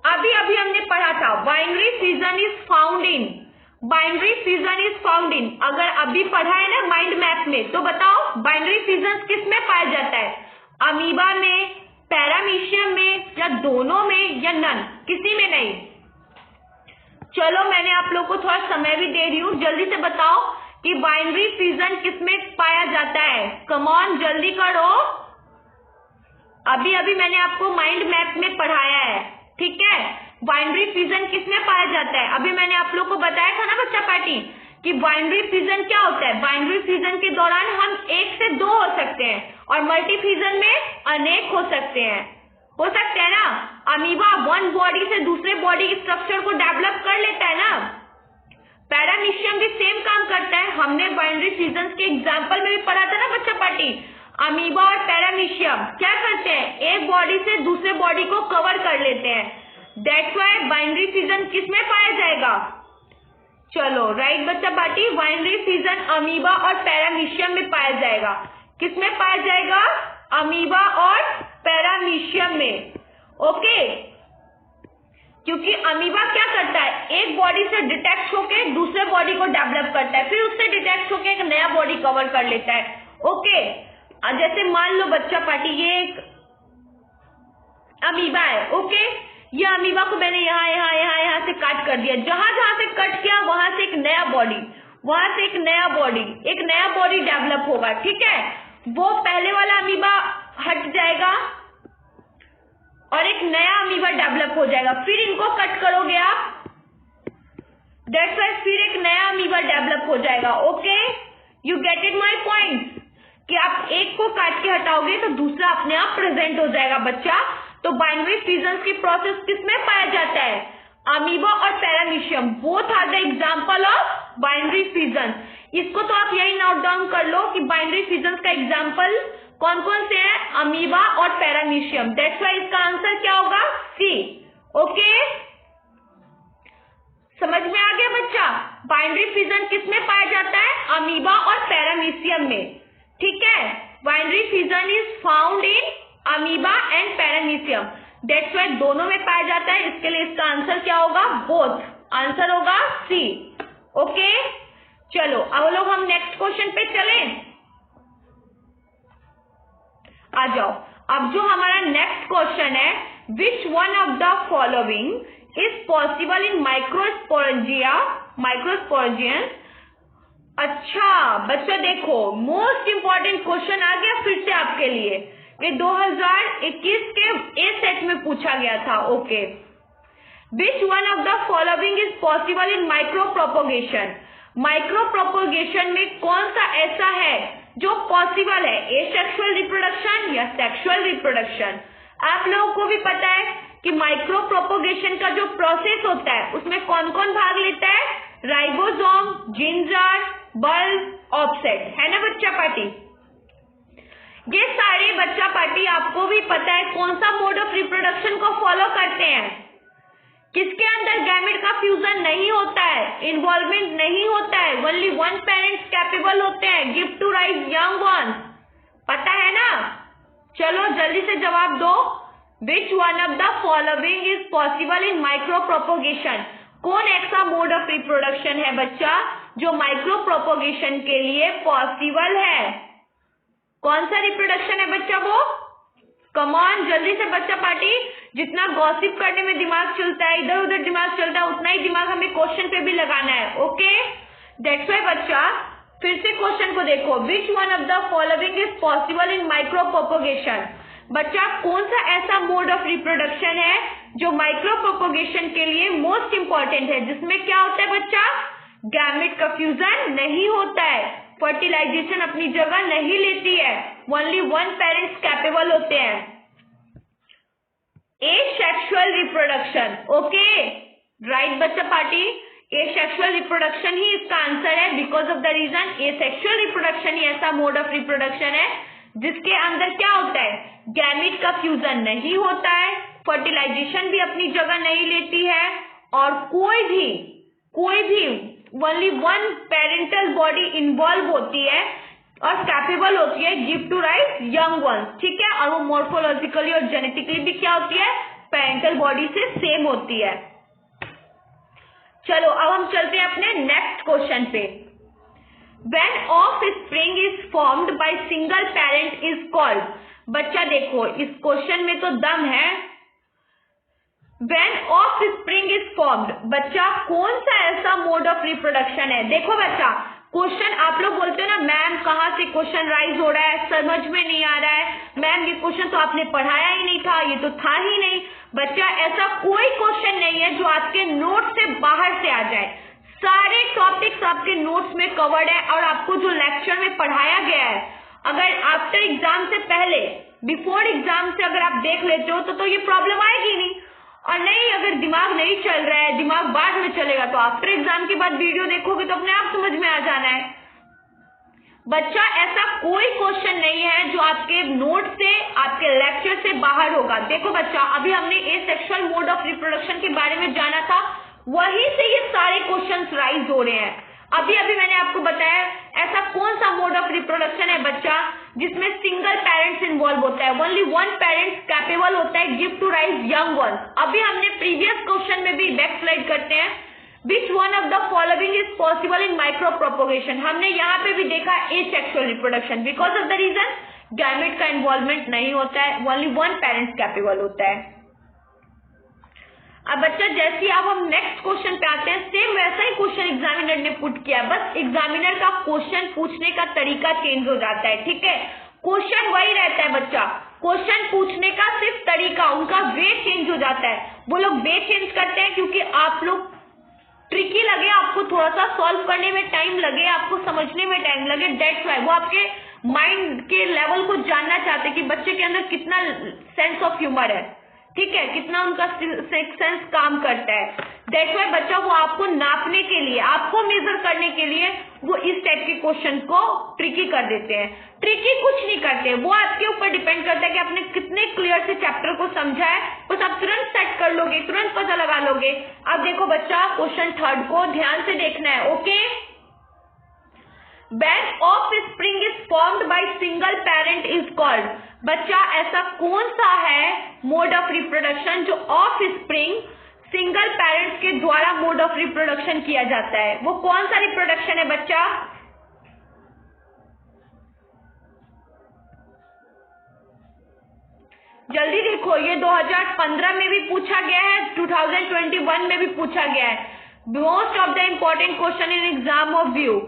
अभी अभी हमने पढ़ा था binary fission is found in, binary fission is found in. अगर अभी पढ़ा है ना माइंड मैप में तो बताओ बाइनरी फिजन किस में पाया जाता है, अमीबा में, पैरामीशियम में, या दोनों में, या नन, किसी में नहीं। चलो मैंने आप लोग को थोड़ा समय भी दे रही हूँ, जल्दी से बताओ कि बाइनरी फिजन किस में पाया जाता है। कम ऑन जल्दी करो, अभी अभी मैंने आपको माइंड मैप में पढ़ाया है, ठीक है। बाइनरी फिजन किस में पाया जाता है, अभी मैंने आप लोग को बताया था ना बच्चा पार्टी कि बाइनरी फिजन क्या होता है। बाइनरी फिजन के दौरान हम 1 से 2 हो सकते हैं और मल्टी फिजन में अनेक हो सकते हैं ना। अमीबा 1 बॉडी से दूसरे बॉडी स्ट्रक्चर को डेवलप कर लेता है ना। पैरामीशियम भी सेम काम करता है, हमने बाइनरी फिजन के एग्जाम्पल में भी पढ़ा था ना बच्चा पार्टी। अमीबा और पैरामीशियम क्या करते हैं, एक बॉडी से दूसरे बॉडी को कवर कर लेते हैं। दैट्स व्हाई बाइनरी फिजन किस में पाया जाएगा, चलो राइट बच्चा पार्टी, बाइनरी फिजन अमीबा और पैरामीशियम में पाया जाएगा। किस में पाया जाएगा, अमीबा और पैरामीशियम में। ओके क्योंकि अमीबा क्या करता है, एक बॉडी से डिटैच होके दूसरे बॉडी को डेवलप करता है, फिर उससे डिटैच होके एक नया बॉडी कवर कर लेता है। ओके जैसे मान लो बच्चा पार्टी ये एक अमीबा है। ओके ये अमीबा को मैंने यहाँ से काट कर दिया, जहां जहां से कट किया वहां से एक नया बॉडी, वहां से एक नया बॉडी डेवलप होगा, ठीक है। वो पहले वाला अमीबा हट जाएगा और एक नया अमीबा डेवलप हो जाएगा, फिर इनको कट करोगे आप, दैट्स व्हाई फिर एक नया अमीबा डेवलप हो जाएगा। Okay you get it my point कि आप एक को काट के हटाओगे तो दूसरा अपने आप प्रेजेंट हो जाएगा बच्चा। तो बाइनरी फिजन की प्रोसेस किसमें पाया जाता है, अमीबा और paramecium, both are the example of binary fission. इसको तो आप यही नोट डाउन कर लो कि बाइनरी फिजन का एग्जांपल कौन कौन से हैं? अमीबा और पैरामीशियम। दैट्स व्हाई इसका आंसर क्या होगा? सी। ओके, समझ में आ गया बच्चा? बाइनरी फिजन किसमें पाया जाता है? अमीबा और पैरामीशियम में। ठीक है, binary fission is found in amoeba and paramecium. That's why दोनों में पाया जाता है, इसके लिए इसका आंसर क्या होगा? बोथ। आंसर होगा सी। ओके, चलो अब लोग हम नेक्स्ट क्वेश्चन पे चलें। आ जाओ, अब जो हमारा नेक्स्ट क्वेश्चन है, which one of the following is possible in microsporangia, microsporangiums. अच्छा बच्चों देखो, मोस्ट इंपॉर्टेंट क्वेश्चन आ गया फिर से आपके लिए। ये 2021 के ए सेट में पूछा गया था। Okay, which one of the following is possible in micro propagation. Micro propagation में कौन सा ऐसा है जो पॉसिबल है? एसेक्सुअल रिप्रोडक्शन या सेक्सुअल रिप्रोडक्शन? आप लोगों को भी पता है कि माइक्रो प्रोपोगेशन का जो प्रोसेस होता है उसमें कौन कौन भाग लेता है? राइबोसोम, जिंजर, बल्ब, ऑफसेट, है ना बच्चा पार्टी? ये सारे बच्चा पार्टी आपको भी पता है कौन सा मोड ऑफ रिप्रोडक्शन को फॉलो करते हैं, किसके अंदर गैमेट का फ्यूजन नहीं होता है, इन्वॉल्वमेंट नहीं होता है, ओनली वन पेरेंट्स कैपेबल होते हैं, give to rise young ones. पता है ना? चलो जल्दी से जवाब दो। Which one of the following is possible in micro propagation? कौन ऐसा मोड ऑफ रिप्रोडक्शन है बच्चा जो माइक्रो प्रोपोगेशन के लिए पॉसिबल है? कौन सा रिप्रोडक्शन है बच्चा वो? कमॉन जल्दी से बच्चा पार्टी, जितना गॉसिप करने में दिमाग चलता है, इधर उधर दिमाग चलता है, उतना ही दिमाग हमें क्वेश्चन पे भी लगाना है। ओके, दैट्स व्हाई बच्चा फिर से क्वेश्चन को देखो। विच one of the following is possible in micro propagation? बच्चा कौन सा ऐसा मोड ऑफ रिप्रोडक्शन है जो माइक्रो प्रोपोगेशन के लिए मोस्ट इंपॉर्टेंट है, जिसमें क्या होता है बच्चा? गैमेट का फ्यूजन नहीं होता है, फर्टिलाइजेशन अपनी जगह नहीं लेती है, ओनली वन पेरेंट्स कैपेबल होते हैं। Asexual reproduction. ओके, राइट बच्चा पार्टी, एसेक्सुअल रिप्रोडक्शन ही इसका आंसर है। Because of the reason asexual reproduction ही ऐसा मोड ऑफ रिप्रोडक्शन है जिसके अंदर क्या होता है? गैमेट का फ्यूजन नहीं होता है, फर्टिलाइजेशन भी अपनी जगह नहीं लेती है, और कोई भी only one parental body involve होती है और कैपेबल होती है give to rise young ones. ठीक है, और वो मॉर्फोलॉजिकली और जेनेटिकली भी क्या होती है? पेरेंटल बॉडी से सेम होती है। चलो अब हम चलते हैं अपने नेक्स्ट क्वेश्चन पे। When offspring is formed by single parent is called। बच्चा देखो इस क्वेश्चन में तो दम है। When offspring is formed, बच्चा कौन सा ऐसा मोड ऑफ रिप्रोडक्शन है? देखो बच्चा, क्वेश्चन आप लोग बोलते हो ना मैम कहाँ से क्वेश्चन राइज हो रहा है, समझ में नहीं आ रहा है, मैम ये क्वेश्चन तो आपने पढ़ाया ही नहीं था, ये तो था ही नहीं। बच्चा ऐसा कोई क्वेश्चन नहीं है जो आपके नोट से बाहर से आ जाए। सारे टॉपिक्स आपके नोट्स में कवर्ड है और आपको जो लेक्चर में पढ़ाया गया है, अगर आफ्टर एग्जाम से पहले, बिफोर एग्जाम से अगर आप देख लेते हो तो ये प्रॉब्लम आएगी नहीं। और नहीं, अगर दिमाग नहीं चल रहा है, दिमाग बाद में चलेगा, तो आफ्टर एग्जाम के बाद वीडियो देखोगे तो अपने आप समझ में आ जाना है। बच्चा ऐसा कोई क्वेश्चन नहीं है जो आपके नोट से, आपके लेक्चर से बाहर होगा। देखो बच्चा, अभी हमने एसेक्सुअल मोड ऑफ रिप्रोडक्शन के बारे में जाना था, वहीं से ये सारे क्वेश्चंस राइज हो रहे हैं। अभी मैंने आपको बताया ऐसा कौन सा मोड ऑफ रिप्रोडक्शन है बच्चा जिसमें सिंगल पेरेंट्स इन्वॉल्व होता है, ओनली वन पेरेंट्स कैपेबल होता है give to rise young ones. अभी हमने प्रीवियस क्वेश्चन में भी बैक स्लाइड करते हैं, which one of the following is possible in micro propagation. हमने यहाँ पे भी देखा asexual reproduction, because of the reason gamete का इन्वॉल्वमेंट नहीं होता है, ओनली वन पेरेंट्स कैपेबल होता है। अब बच्चा जैसे अब हम नेक्स्ट क्वेश्चन पे आते हैं, सेम वैसा ही क्वेश्चन एग्जामिनर ने पुट किया, बस एग्जामिनर का क्वेश्चन पूछने का तरीका चेंज हो जाता है। ठीक है, क्वेश्चन वही रहता है बच्चा, क्वेश्चन पूछने का सिर्फ तरीका, उनका वे चेंज हो जाता है। वो लोग वे चेंज करते हैं क्योंकि आप लोग ट्रिकी लगे, आपको थोड़ा सा सॉल्व करने में टाइम लगे, आपको समझने में टाइम लगे, दैट्स व्हाई वो आपके माइंड के लेवल को जानना चाहते कि बच्चे के अंदर कितना सेंस ऑफ ह्यूमर है। ठीक है, कितना उनका सिक्स सेंस काम करता है। दैट्स व्हाई बच्चा वो आपको नापने के लिए, आपको मेजर करने के लिए वो इस टाइप के क्वेश्चन को ट्रिकी कर देते हैं। ट्रिकी कुछ नहीं करते, वो आपके ऊपर डिपेंड करता है कि आपने कितने क्लियर से चैप्टर को समझा है, बस आप तुरंत सेट कर लोगे, तुरंत पता लगा लोगे। अब देखो बच्चा क्वेश्चन थर्ड को ध्यान से देखना है। Okay, When offspring is formed by single parent is called। बच्चा ऐसा कौन सा है मोड ऑफ रिप्रोडक्शन जो ऑफस्प्रिंग सिंगल पेरेंट्स के द्वारा मोड ऑफ रिप्रोडक्शन किया जाता है, वो कौन सा रिप्रोडक्शन है बच्चा? जल्दी देखो, ये 2015 में भी पूछा गया है, 2021 में भी पूछा गया है। Most of the important question in exam of view.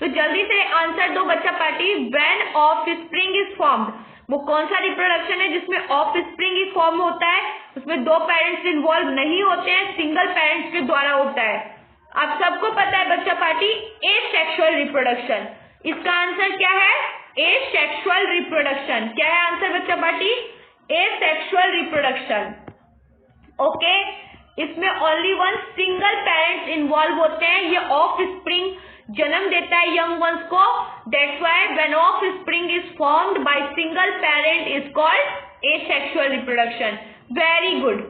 तो जल्दी से आंसर दो बच्चा party. When offspring is formed, वो कौन सा रिप्रोडक्शन है जिसमें ऑफस्प्रिंग इज फॉर्म होता है, उसमें दो पेरेंट्स इन्वॉल्व नहीं होते हैं, सिंगल पेरेंट्स के द्वारा होता है। आप सबको पता है बच्चा पार्टी एसेक्सुअल रिप्रोडक्शन। इसका आंसर क्या है? Asexual reproduction. क्या है आंसर बच्चा पार्टी? Asexual reproduction. ओके, इसमें only one single parents involve होते हैं, ये ऑफस्प्रिंग जन्म देता है यंग वंस को। That's why when offspring is formed by single parent is called asexual reproduction. Very good.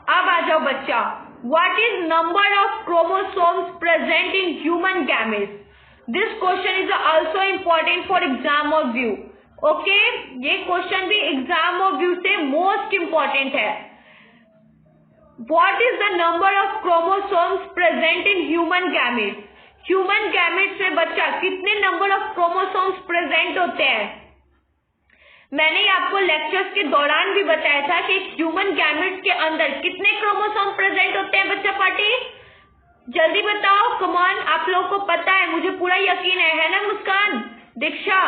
अब आ जाओ बच्चा, what is number of chromosomes present in human gametes? This question is also important for exam of view. Okay, ये question भी exam of view से most important है। What is the number of chromosomes present in human gametes? Human gametes में बच्चा कितने number of chromosomes present होते हैं? मैंने आपको लेक्चर्स के दौरान भी बताया था कि ह्यूमन गैमेट्स के अंदर कितने क्रोमोसोम प्रेजेंट होते हैं बच्चा पार्टी? जल्दी बताओ, कम ऑन, आप लोगों को पता है, मुझे पूरा यकीन है ना मुस्कान, दीक्षा,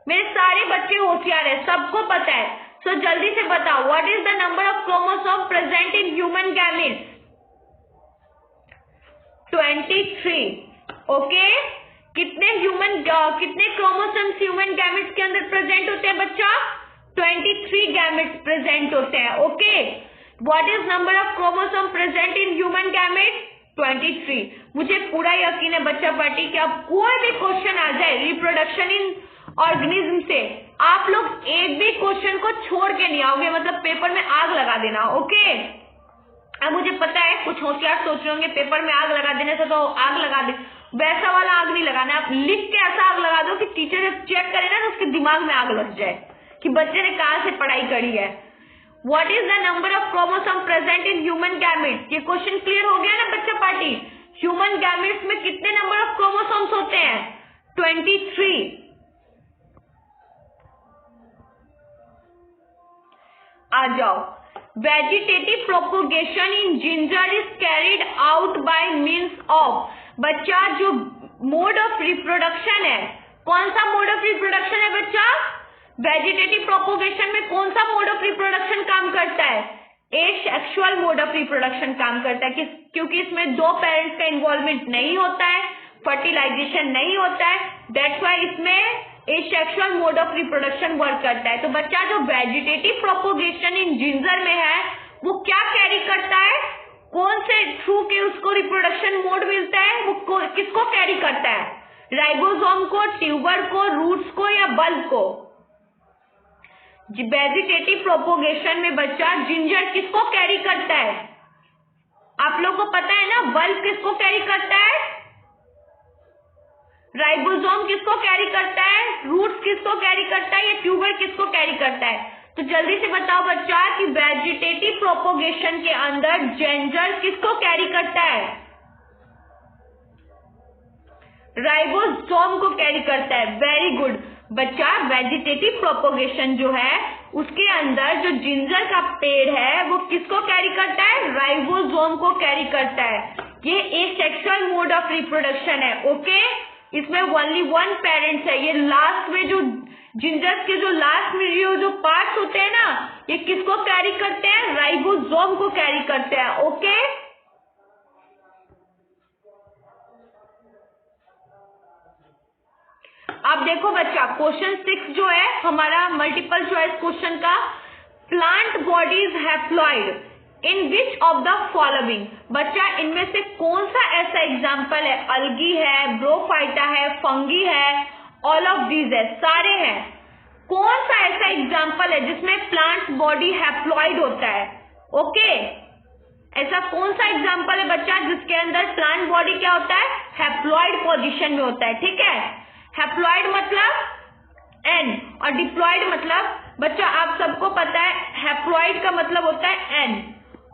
मेरे सारे बच्चे होशियार है, सबको पता है। सो जल्दी से बताओ, what is the number of chromosome present in human gametes? 23। Okay, कितने क्रोमोसोम्स ह्यूमन गैमेट्स के अंदर प्रेजेंट होते हैं बच्चा? 23 गैमेट्स प्रेजेंट होते हैं। Okay, what is number of chromosome present in human gametes? 23। मुझे पूरा यकीन है बच्चा पार्टी कि अब कोई भी क्वेश्चन आ जाए रिप्रोडक्शन इन ऑर्गेनिज्म से, आप लोग एक भी क्वेश्चन को छोड़ के नहीं आओगे, मतलब पेपर में आग लगा देना। ओके, अब मुझे पता है कुछ होशियार सोच रहे होंगे पेपर में आग लगा देने से तो आग लगा दे, वैसा वाला आग नहीं लगाना। आप लिख के ऐसा आग लगा दो कि टीचर जब चेक करे ना तो उसके दिमाग में आग लग जाए कि बच्चे ने कहां से पढ़ाई करी है। What is the number of chromosome present in human gametes? ये क्वेश्चन क्लियर हो गया ना बच्चा पार्टी? ह्यूमन गैमेट्स में कितने नंबर ऑफ क्रोमोसोम्स होते हैं? 23। आ जाओ, vegetative propagation in ginger is carried out by means of. बच्चा जो मोड ऑफ रिप्रोडक्शन है, कौन सा मोड ऑफ रिप्रोडक्शन है बच्चा? वेजिटेटिव प्रोपोगेशन में कौन सा मोड ऑफ रिप्रोडक्शन काम करता है? एसेक्सुअल मोड ऑफ रिप्रोडक्शन काम करता है, क्योंकि इसमें दो पेरेंट्स का इन्वॉल्वमेंट नहीं होता है, फर्टिलाइजेशन नहीं होता है। दैट्स व्हाई इसमें asexual mode of reproduction work करता है। तो बच्चा जो वेजिटेटिव प्रोपोगेशन इन जिंजर में है वो क्या कैरी करता है? कौन से थ्रू के उसको रिप्रोडक्शन मोड मिलता है? वो किसको कैरी करता है? राइबोसोम को, ट्यूबर को, रूट्स को या बल्ब को? वेजिटेटिव प्रोपोगेशन में बच्चा जिंजर किसको कैरी करता है? आप लोगों को पता है ना, बल्ब किसको कैरी करता है, राइबोसोम किसको कैरी करता है, रूट्स किसको कैरी करता है, या ट्यूबर किसको कैरी करता है? तो जल्दी से बताओ बच्चा कि वेजिटेटिव प्रोपोगेशन के अंदर जिंजर किसको कैरी करता है? राइबोसोम को कैरी करता है। वेरी गुड बच्चा, वेजिटेटिव प्रोपोगेशन जो है उसके अंदर जो जिंजर का पेड़ है वो किसको कैरी करता है? राइबोसोम को कैरी करता है। ये एसेक्सुअल मोड ऑफ रिप्रोडक्शन है। ओके, इसमें ओनली वन पेरेंट्स है। ये लास्ट में जो जिंजर के जो लास्ट में जो पार्ट्स होते हैं ना, ये किसको कैरी करते हैं? राइबोसोम को कैरी करते हैं। ओके, अब देखो बच्चा, क्वेश्चन 6 जो है हमारा मल्टीपल चॉइस क्वेश्चन का, plant body is haploid in which of the following. बच्चा इनमें से कौन सा ऐसा एग्जाम्पल है? अलगी है, ब्रोफाइटा है, फंगी है, ऑल ऑफ दीज है, सारे हैं। कौन सा ऐसा एग्जाम्पल है जिसमें प्लांट बॉडी हैप्लॉइड होता है? ओके, ऐसा कौन सा एग्जाम्पल है बच्चा जिसके अंदर प्लांट बॉडी क्या होता है? हैप्लॉइड पोजीशन में होता है। ठीक है, हैप्लॉइड मतलब एन और डिप्लॉइड मतलब, बच्चा आप सबको पता है हैप्लॉइड का मतलब होता है एन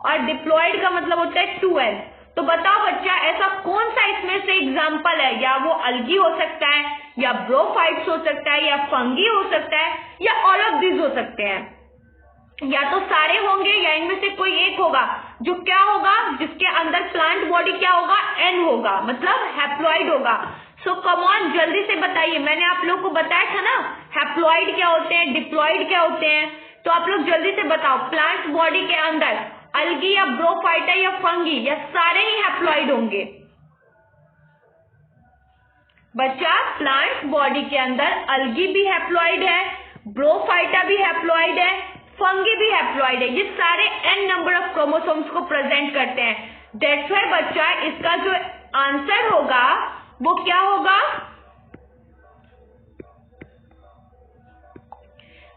और डिप्लॉइड का मतलब होता है 2n। तो बताओ बच्चा ऐसा कौन सा इसमें से एग्जाम्पल है? या वो अलगी हो सकता है, या ब्रोफाइट्स हो सकता है, या फंगी हो सकता है, या ऑल ऑफ दिस हो सकते हैं। या तो सारे होंगे या इनमें से कोई एक होगा जो क्या होगा, जिसके अंदर प्लांट बॉडी क्या होगा? एन होगा, मतलब हैप्लॉइड होगा। सो कम ऑन, जल्दी से बताइए। मैंने आप लोग को बताया था ना हैप्लॉइड क्या होते हैं, डिप्लॉइड क्या होते हैं। तो आप लोग जल्दी से बताओ, प्लांट बॉडी के अंदर अलगी या ब्रोफाइटा या फंगी या सारे ही हैप्लॉइड होंगे? बच्चा प्लांट बॉडी के अंदर अलगी भी हैप्लॉइड है, ब्रोफाइटा भी हैप्लॉइड है, फंगी भी हैप्लॉइड है। ये सारे n नंबर ऑफ क्रोमोसोम्स को प्रेजेंट करते हैं। दैट्स व्हाई बच्चा इसका जो आंसर होगा वो क्या होगा?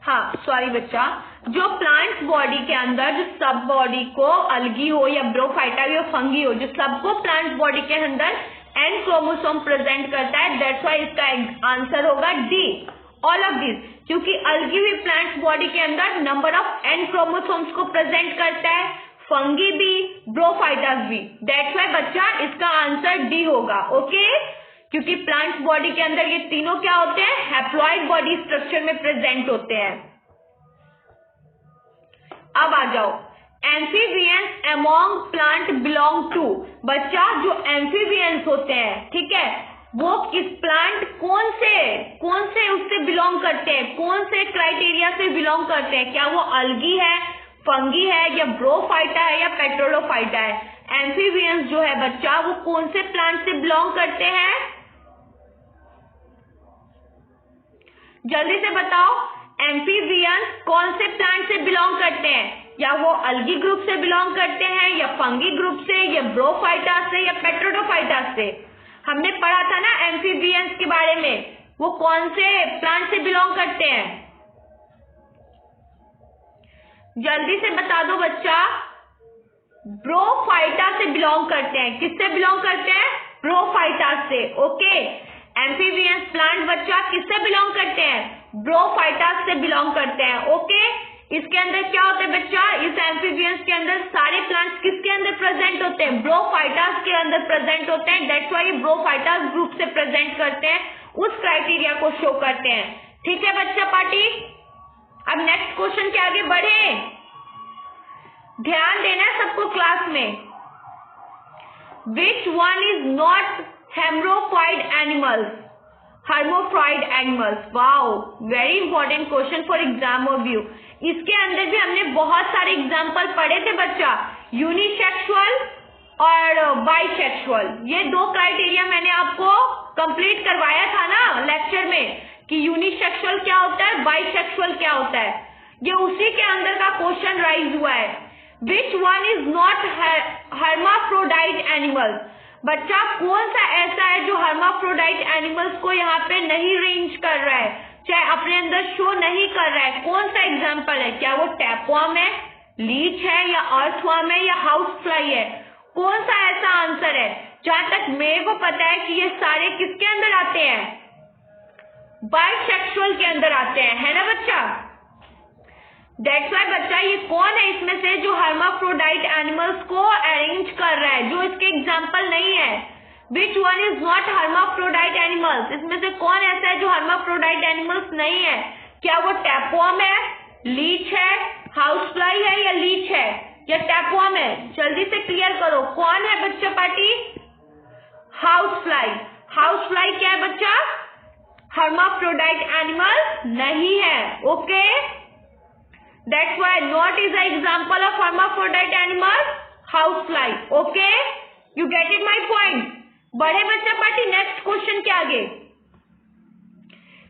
हाँ सॉरी बच्चा, जो प्लांट बॉडी के अंदर जो सब बॉडी को अलगी हो या ब्रोफाइटा या फंगी हो, जो सबको प्लांट बॉडी के अंदर n क्रोमोसोम प्रेजेंट करता है, दैट्स व्हाई इसका आंसर होगा डी, ऑल ऑफ दिस। क्योंकि अलगी हुई प्लांट बॉडी के अंदर नंबर ऑफ n क्रोमोसोम्स को प्रेजेंट करता है, फंगी भी, ब्रोफाइटास भी। दैट्स व्हाई बच्चा इसका आंसर डी होगा। ओके, क्योंकि प्लांट बॉडी के अंदर ये तीनों क्या होते हैं? हैप्लॉइड बॉडी स्ट्रक्चर में प्रेजेंट होते हैं। अब आ जाओ, amphibians among plant belong to. बच्चा जो एम्फीबियंस होते हैं, ठीक है, वो किस प्लांट, कौन से उससे बिलोंग करते हैं, कौन से क्राइटेरिया से बिलोंग करते हैं? क्या वो अलगी है, फंगी है, या ब्रोफाइटा है, या पेट्रोडोफाइटा है? एम्फीबियंस जो है बच्चा वो कौन से प्लांट से बिलोंग करते हैं? जल्दी से बताओ, एम्फीबियंस कौन से प्लांट से बिलोंग करते हैं? या वो अलगी ग्रुप से बिलोंग करते हैं, या फंगी ग्रुप से, या ब्रोफाइटा से, या पेट्रोडोफाइटा से? हमने पढ़ा था ना एम्फीबियंस के बारे में, वो कौन से प्लांट से बिलोंग करते हैं? जल्दी से बता दो बच्चा। ब्रोफाइटा से बिलोंग करते हैं। किससे बिलोंग करते हैं? ब्रोफाइटा से। ओके, एम्फीबियंस प्लांट बच्चा किससे बिलोंग करते हैं? ब्रोफाइटा से बिलोंग करते हैं। ओके, इसके अंदर क्या होता है बच्चा? इस एम्फीबियंस के अंदर सारे प्लांट्स किसके अंदर प्रेजेंट होते हैं? ब्रोफाइटास के अंदर प्रेजेंट होते हैं। दैट्स व्हाई ब्रोफाइटास ग्रुप से प्रेजेंट करते हैं, उस क्राइटेरिया को शो करते हैं। ठीक है बच्चा पार्टी, अब नेक्स्ट क्वेश्चन के आगे बढ़े। ध्यान देना है सबको क्लास में। विच वन इज नॉट हेमरोफाइड animals? Hermaphrodite animals. Wow, very important question for exam view. इसके अंदर भी हमने बहुत सारे एग्जाम्पल पढ़े थे बच्चा, यूनिसेक्सुअल और बाइसेक्सुअल। ये दो क्राइटेरिया मैंने आपको कंप्लीट करवाया था ना लेक्चर में, कि यूनिसेक्सुअल क्या होता है, बाइसेक्सुअल क्या होता है। ये उसी के अंदर का क्वेश्चन राइज हुआ है। Which one is not hermaphrodite animals? बच्चा कौन सा ऐसा है जो हर्माफ्रोडाइट एनिमल्स को यहाँ पे नहीं रेंज कर रहा है, चाहे अपने अंदर शो नहीं कर रहा है? कौन सा एग्जाम्पल है? क्या वो टैपवर्म है, लीच है, या अर्थवर्म है, या हाउस फ्लाई है? कौन सा ऐसा आंसर है? जहां तक मेरे को पता है कि ये सारे किसके अंदर आते हैं? बाइसेक्सुअल के अंदर आते हैं, है ना बच्चा? दैट्स व्हाई बच्चा ये कौन है इसमें से जो हर्माफ्रोडाइट एनिमल्स को अरेंज कर रहा है, जो इसके एग्जाम्पल नहीं है? Which one is not hermaphrodite animals? इसमें से कौन ऐसा है जो हर्माफ्रोडाइट एनिमल्स नहीं है? क्या वो टैपवर्म है, लीच है, हाउस फ्लाई है, या लीच है, या टैपवर्म है? जल्दी से क्लियर करो, कौन है बच्चा party? House fly. House fly क्या है बच्चा? हर्माफ्रोडाइट एनिमल नहीं है। Okay, that's why not is a example of hermaphrodite animal, house fly. Okay, you get it my point? बढ़े बच्चा पार्टी नेक्स्ट क्वेश्चन के आगे।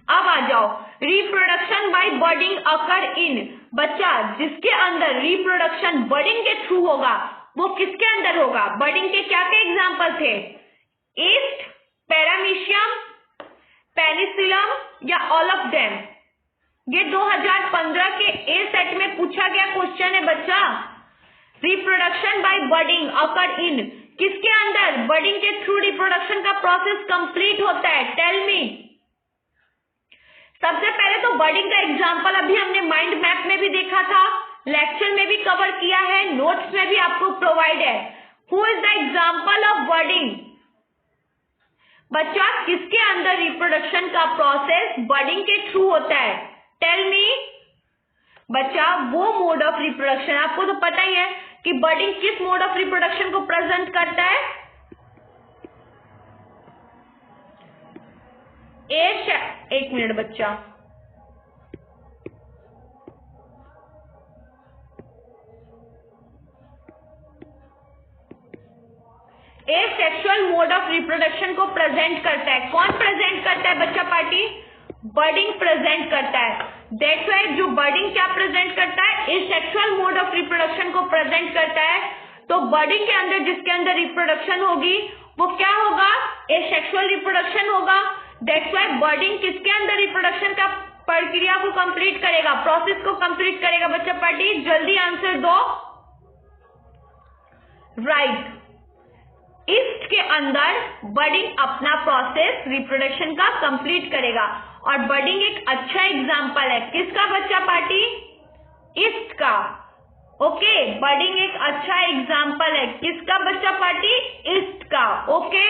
अब आ जाओ, रिप्रोडक्शन बाय बर्डिंग अकर इन बच्चा जिसके अंदर रिप्रोडक्शन बर्डिंग के थ्रू होगा वो किसके अंदर होगा? बर्डिंग के क्या क्या एग्जाम्पल थे? ईस्ट, पैरामीशियम, पेनिसिलम या ऑल ऑफ देम? ये 2015 के ए सेट में पूछा गया क्वेश्चन है बच्चा। रिप्रोडक्शन बाय बर्डिंग अकर इन, किसके अंदर बर्डिंग के थ्रू रिप्रोडक्शन का प्रोसेस कंप्लीट होता है? Tell me. सबसे पहले तो बर्डिंग का एग्जांपल अभी हमने माइंड मैप में भी देखा था, लेक्चर में भी कवर किया है, नोट्स में भी आपको प्रोवाइड है। Who is the example of budding? बच्चा किसके अंदर रिप्रोडक्शन का प्रोसेस बर्डिंग के थ्रू होता है? Tell me. बच्चा वो मोड ऑफ रिप्रोडक्शन, आपको तो पता ही है कि बर्डिंग किस मोड ऑफ रिप्रोडक्शन को प्रेजेंट करता है? एक मिनट बच्चा, ए सेक्सुअल मोड ऑफ रिप्रोडक्शन को प्रेजेंट करता है। कौन प्रेजेंट करता है बच्चा पार्टी? बर्डिंग प्रेजेंट करता है। दैट्स व्हाई जो बर्डिंग क्या प्रेजेंट करता है? ए सेक्सुअल मोड ऑफ रिप्रोडक्शन को प्रेजेंट करता है। तो बर्डिंग के अंदर जिसके अंदर रिप्रोडक्शन होगी वो क्या होगा? ए सेक्सुअल रिप्रोडक्शन होगा। दैट्स व्हाई बर्डिंग किसके अंदर रिप्रोडक्शन का प्रक्रिया को कंप्लीट करेगा, प्रोसेस को कंप्लीट करेगा? बच्चा पार्टी जल्दी आंसर दो। राइट, ईस्ट के अंदर बर्डिंग अपना प्रोसेस रिप्रोडक्शन का कंप्लीट करेगा। और बर्डिंग एक अच्छा एग्जांपल है किसका बच्चा पार्टी? ईस्ट का। ओके, बर्डिंग एक अच्छा एग्जांपल है किसका बच्चा पार्टी? ईस्ट का। Okay,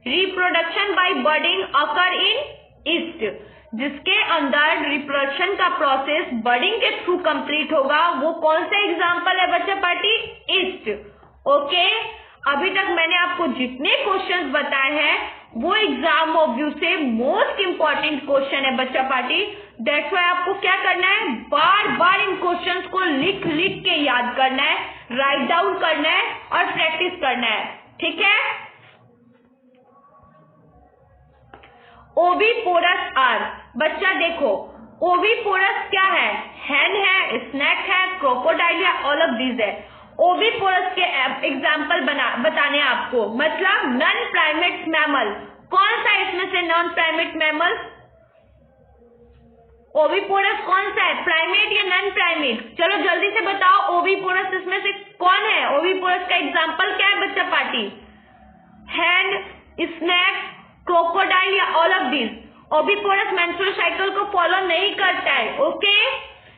reproduction by budding occur in yeast, जिसके अंदर रिप्रोडक्शन का प्रोसेस बर्डिंग के थ्रू कंप्लीट होगा वो कौन सा एग्जांपल है बच्चा पार्टी? ईस्ट। ओके, अभी तक मैंने आपको जितने क्वेश्चंस बताए हैं वो एग्जाम व्यू से मोस्ट इंपॉर्टेंट क्वेश्चन है बच्चा पार्टी। दैट्स व्हाई आपको क्या करना है? बार बार इन क्वेश्चंस को लिख लिख के याद करना है, राइट डाउन करना है और प्रैक्टिस करना है। ठीक है? ओविपोरस आर, बच्चा देखो ओविपोरस क्या है? हैन है, स्नैक है, क्रोकोडाइल या ऑल ऑफ दीज है। ओविपोरस के एग्जाम्पल बताने आपको, मतलब नॉन प्राइमेट मैमल। कौन सा इसमें से नॉन प्राइमेट मैमल? ओविपोरस कौन सा है, प्राइमेट या नॉन प्राइमेट? चलो जल्दी से बताओ, ओविपोरस इसमें से कौन है? ओविपोरस का एग्जाम्पल क्या है बच्चा पार्टी? हैन, स्नैक, क्रोकोडाइल या all of this? Oviparous menstrual cycle को फॉलो नहीं करता है। ओके,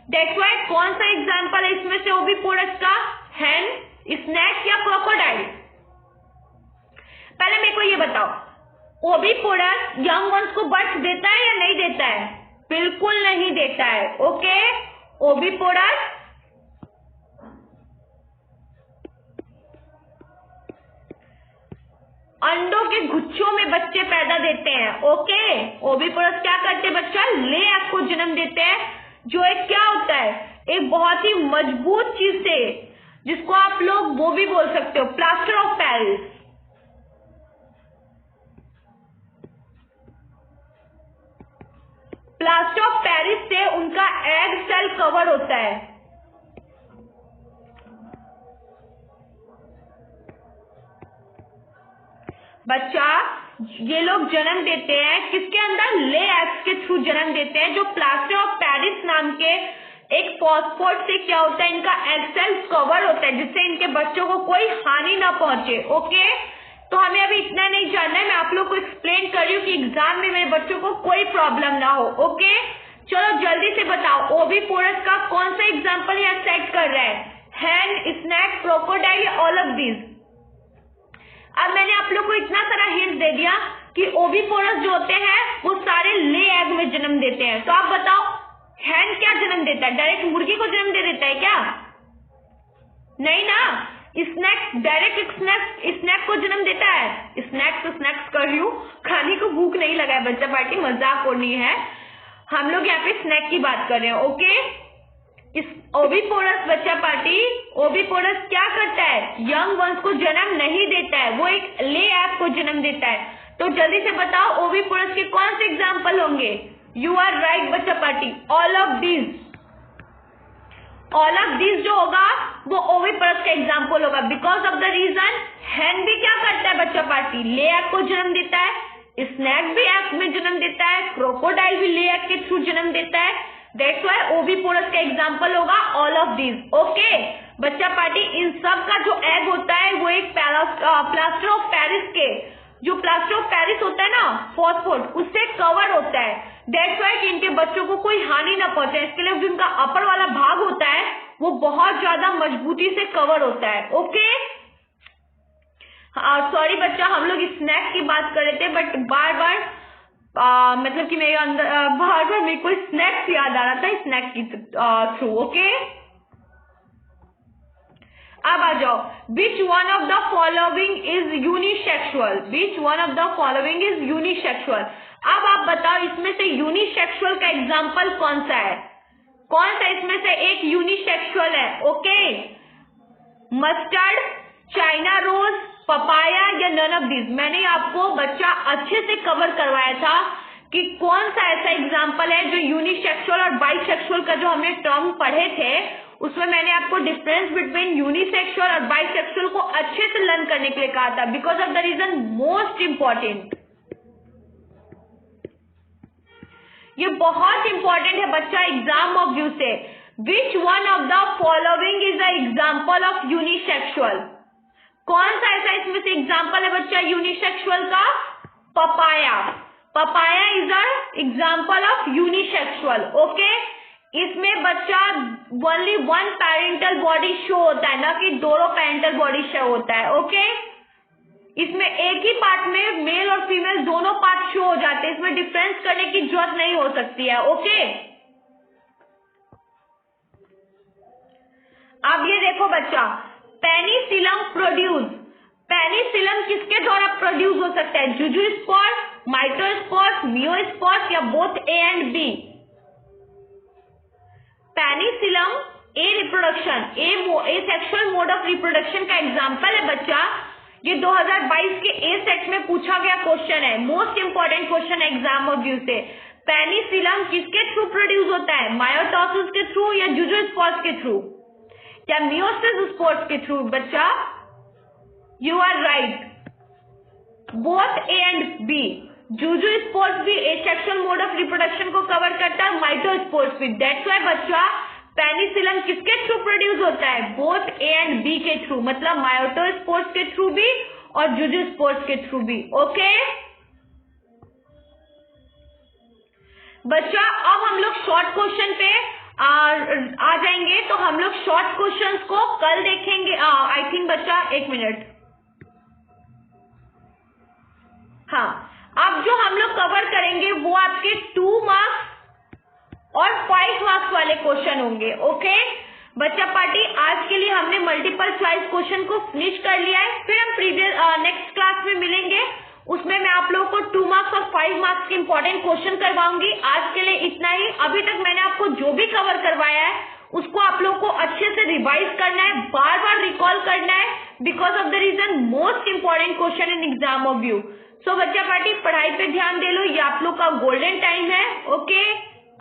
दैट्स व्हाई कौन सा एग्जाम्पल है इसमें से ओविपोरस का? हैन, स्नैक या क्रोकोडाइल? पहले मेरे को ये बताओ, ओविपोरस यंग वंस को बर्थ देता है या नहीं देता है? बिल्कुल नहीं देता है। ओके, ओविपोरस अंडों के गुच्छों में बच्चे पैदा देते हैं। ओके, ओविपोरस क्या करते हैं बच्चा? ले एग को जन्म देते हैं, जो एक क्या होता है? एक बहुत ही मजबूत चीज से, जिसको आप लोग वो भी बोल सकते हो plaster of Paris. Plaster of Paris से उनका एग सेल कवर होता है। बच्चा ये लोग जन्म देते हैं किसके अंदर? ले एग्स के थ्रू जन्म देते हैं, जो प्लास्टर ऑफ पेरिस नाम के एक फॉस्फोट से क्या होता है? इनका एग सेल कवर होता है, जिससे इनके बच्चों को कोई हानि ना पहुंचे। ओके, तो हमें अभी इतना नहीं जानना है, मैं आप लोग को एक्सप्लेन कर रही हूँ कि एग्जाम में मेरे बच्चों को कोई प्रॉब्लम ना हो। ओके, चलो जल्दी से बताओ, ओविपोरस का कौन सा एग्जाम्पल यहाँ सेट कर रहा है? Hen, snake, crocodile, all of this? अब मैंने आप लोग को इतना सारा हिंट दे दिया कि ओविपोरस जो होते हैं वो सारे ले एग में जन्म देते हैं। तो आप बताओ, हैन क्या जन्म देता है? डायरेक्ट मुर्गी को जन्म दे देता है क्या? नहीं ना। स्नैक डायरेक्ट स्नैक को जन्म देता है। स्नैक्स कर रही हूँ, खाने को भूख नहीं लगा है बच्चा पार्टी, मजाक और नहीं है, हम लोग यहाँ पे स्नैक की बात कर रहे हैं। ओके, इस ओविपोरस बच्चा पार्टी, ओविपोरस क्या करता है? यंग वंस को जन्म नहीं देता है, वो एक ले एग को जन्म देता है। तो जल्दी से बताओ ओविपोरस के कौन से एग्जाम्पल होंगे? यू आर राइट बच्चा party, all of these. All of this जो होगा वो ओविपोरस का एग्जाम्पल होगा। बिकॉज ऑफ द रीजन हैन भी क्या करता है बच्चा पार्टी, ले एग को जन्म देता है, स्नैक भी एग में जन्म देता है, क्रोकोडाइल भी ले एग के थ्रू जन्म देता है। दैट्स व्हाई ओविपोरस का एग्जाम्पल होगा ऑल ऑफ दिस। ओके बच्चा पार्टी, इन सब का जो एग होता है वो एक प्लास्टर ऑफ पेरिस के, जो प्लास्टर ऑफ पेरिस होता है ना फॉस्फोर्ड, उससे कवर होता है। दैट्स व्हाई इनके बच्चों को कोई हानि ना पहुंचे, इसके लिए जो इनका अपर वाला भाग होता है वो बहुत ज्यादा मजबूती से कवर होता है। ओके सॉरी बच्चा, हम लोग स्नैक की बात कर रहे थे, बट बार बार मतलब कि मेरे अंदर बार बार मेरे को स्नैक्स याद आ रहा था स्नैक की थ्रू। ओके अब आ जाओ, विच one of the following is unisexual, which one of the following is unisexual. अब आप बताओ इसमें से यूनिसेक्सुअल का एग्जाम्पल कौन सा है, कौन सा इसमें से एक यूनिसेक्सुअल है। Okay mustard, China rose, papaya या नन ऑफ दिस। मैंने आपको बच्चा अच्छे से कवर करवाया था कि कौन सा ऐसा एग्जाम्पल है जो यूनिसेक्सुअल और बाइसेक्सुअल का जो हमने टर्म पढ़े थे, उसमें मैंने आपको डिफरेंस बिटवीन यूनिसेक्सुअल और बाइसेक्सुअल को अच्छे से लर्न करने के लिए कहा था। Because of the reason most important, ये बहुत इंपॉर्टेंट है बच्चा एग्जाम ऑफ व्यू से। Which one of the following is the example of unisexual, कौन सा ऐसा इसमें से एग्जाम्पल है बच्चा यूनिसेक्सुअल का, papaya. Papaya is a example of unisexual. Okay इसमें बच्चा only one parental body show होता है, ना कि दोनों पेरेंटल बॉडी शो होता है। ओके इसमें एक ही पार्ट में मेल और फीमेल दोनों पार्ट शो हो जाते हैं, इसमें डिफरेंस करने की जरूरत नहीं हो सकती है। ओके अब ये देखो बच्चा, पेनिसिलम प्रोड्यूस, पेनिसिलम किसके द्वारा प्रोड्यूस हो सकता है, जुजुस्पोर, माइटोस्पोर, मियोस्पोर या both A and B. Penicillium a reproduction, asexual mode of reproduction का एग्जाम्पल है बच्चा। ये 2022 के ए सेट में पूछा गया क्वेश्चन है, मोस्ट इंपॉर्टेंट क्वेश्चन है एग्जाम ऑफ व्यू से। पेनिसिलम किसके थ्रू प्रोड्यूस होता है, मायोटोसिस के थ्रू या जुजुस्पोर्स के थ्रू या मियोसिस स्पोर्स के थ्रू। बच्चा you are right, both A and B. Zoospores भी एसेक्सुअल मोड ऑफ रिप्रोडक्शन को कवर करता है, माइटोस्पोर्स भी। दैट्स व्हाई बच्चा पेनिसिलम किसके थ्रू प्रोड्यूस होता है, बोथ ए एंड बी के थ्रू, मतलब माइटोस्पोर्स के थ्रू भी और जुजुस्पोर्स के थ्रू भी। ओके बच्चा अब हम लोग शॉर्ट क्वेश्चन पे आ जाएंगे, तो हम लोग शॉर्ट क्वेश्चंस को कल देखेंगे। आई थिंक बच्चा एक मिनट, हाँ अब जो हम लोग कवर करेंगे वो आपके 2 मार्क्स और 5 मार्क्स वाले क्वेश्चन होंगे। ओके बच्चा पार्टी, आज के लिए हमने मल्टीपल चॉइस क्वेश्चन को फिनिश कर लिया है, फिर हम प्रीवियस नेक्स्ट क्लास में मिलेंगे, उसमें मैं आप लोगों को 2 मार्क्स और 5 मार्क्स के इंपॉर्टेंट क्वेश्चन करवाऊंगी। आज के लिए इतना ही। अभी तक मैंने आपको जो भी कवर करवाया है उसको आप लोगों को अच्छे से रिवाइज करना है, बार बार रिकॉल करना है, because of the reason most important question in exam of view. So बच्चा पार्टी पढ़ाई पे ध्यान दे लो, ये आप लोग का गोल्डन टाइम है। ओके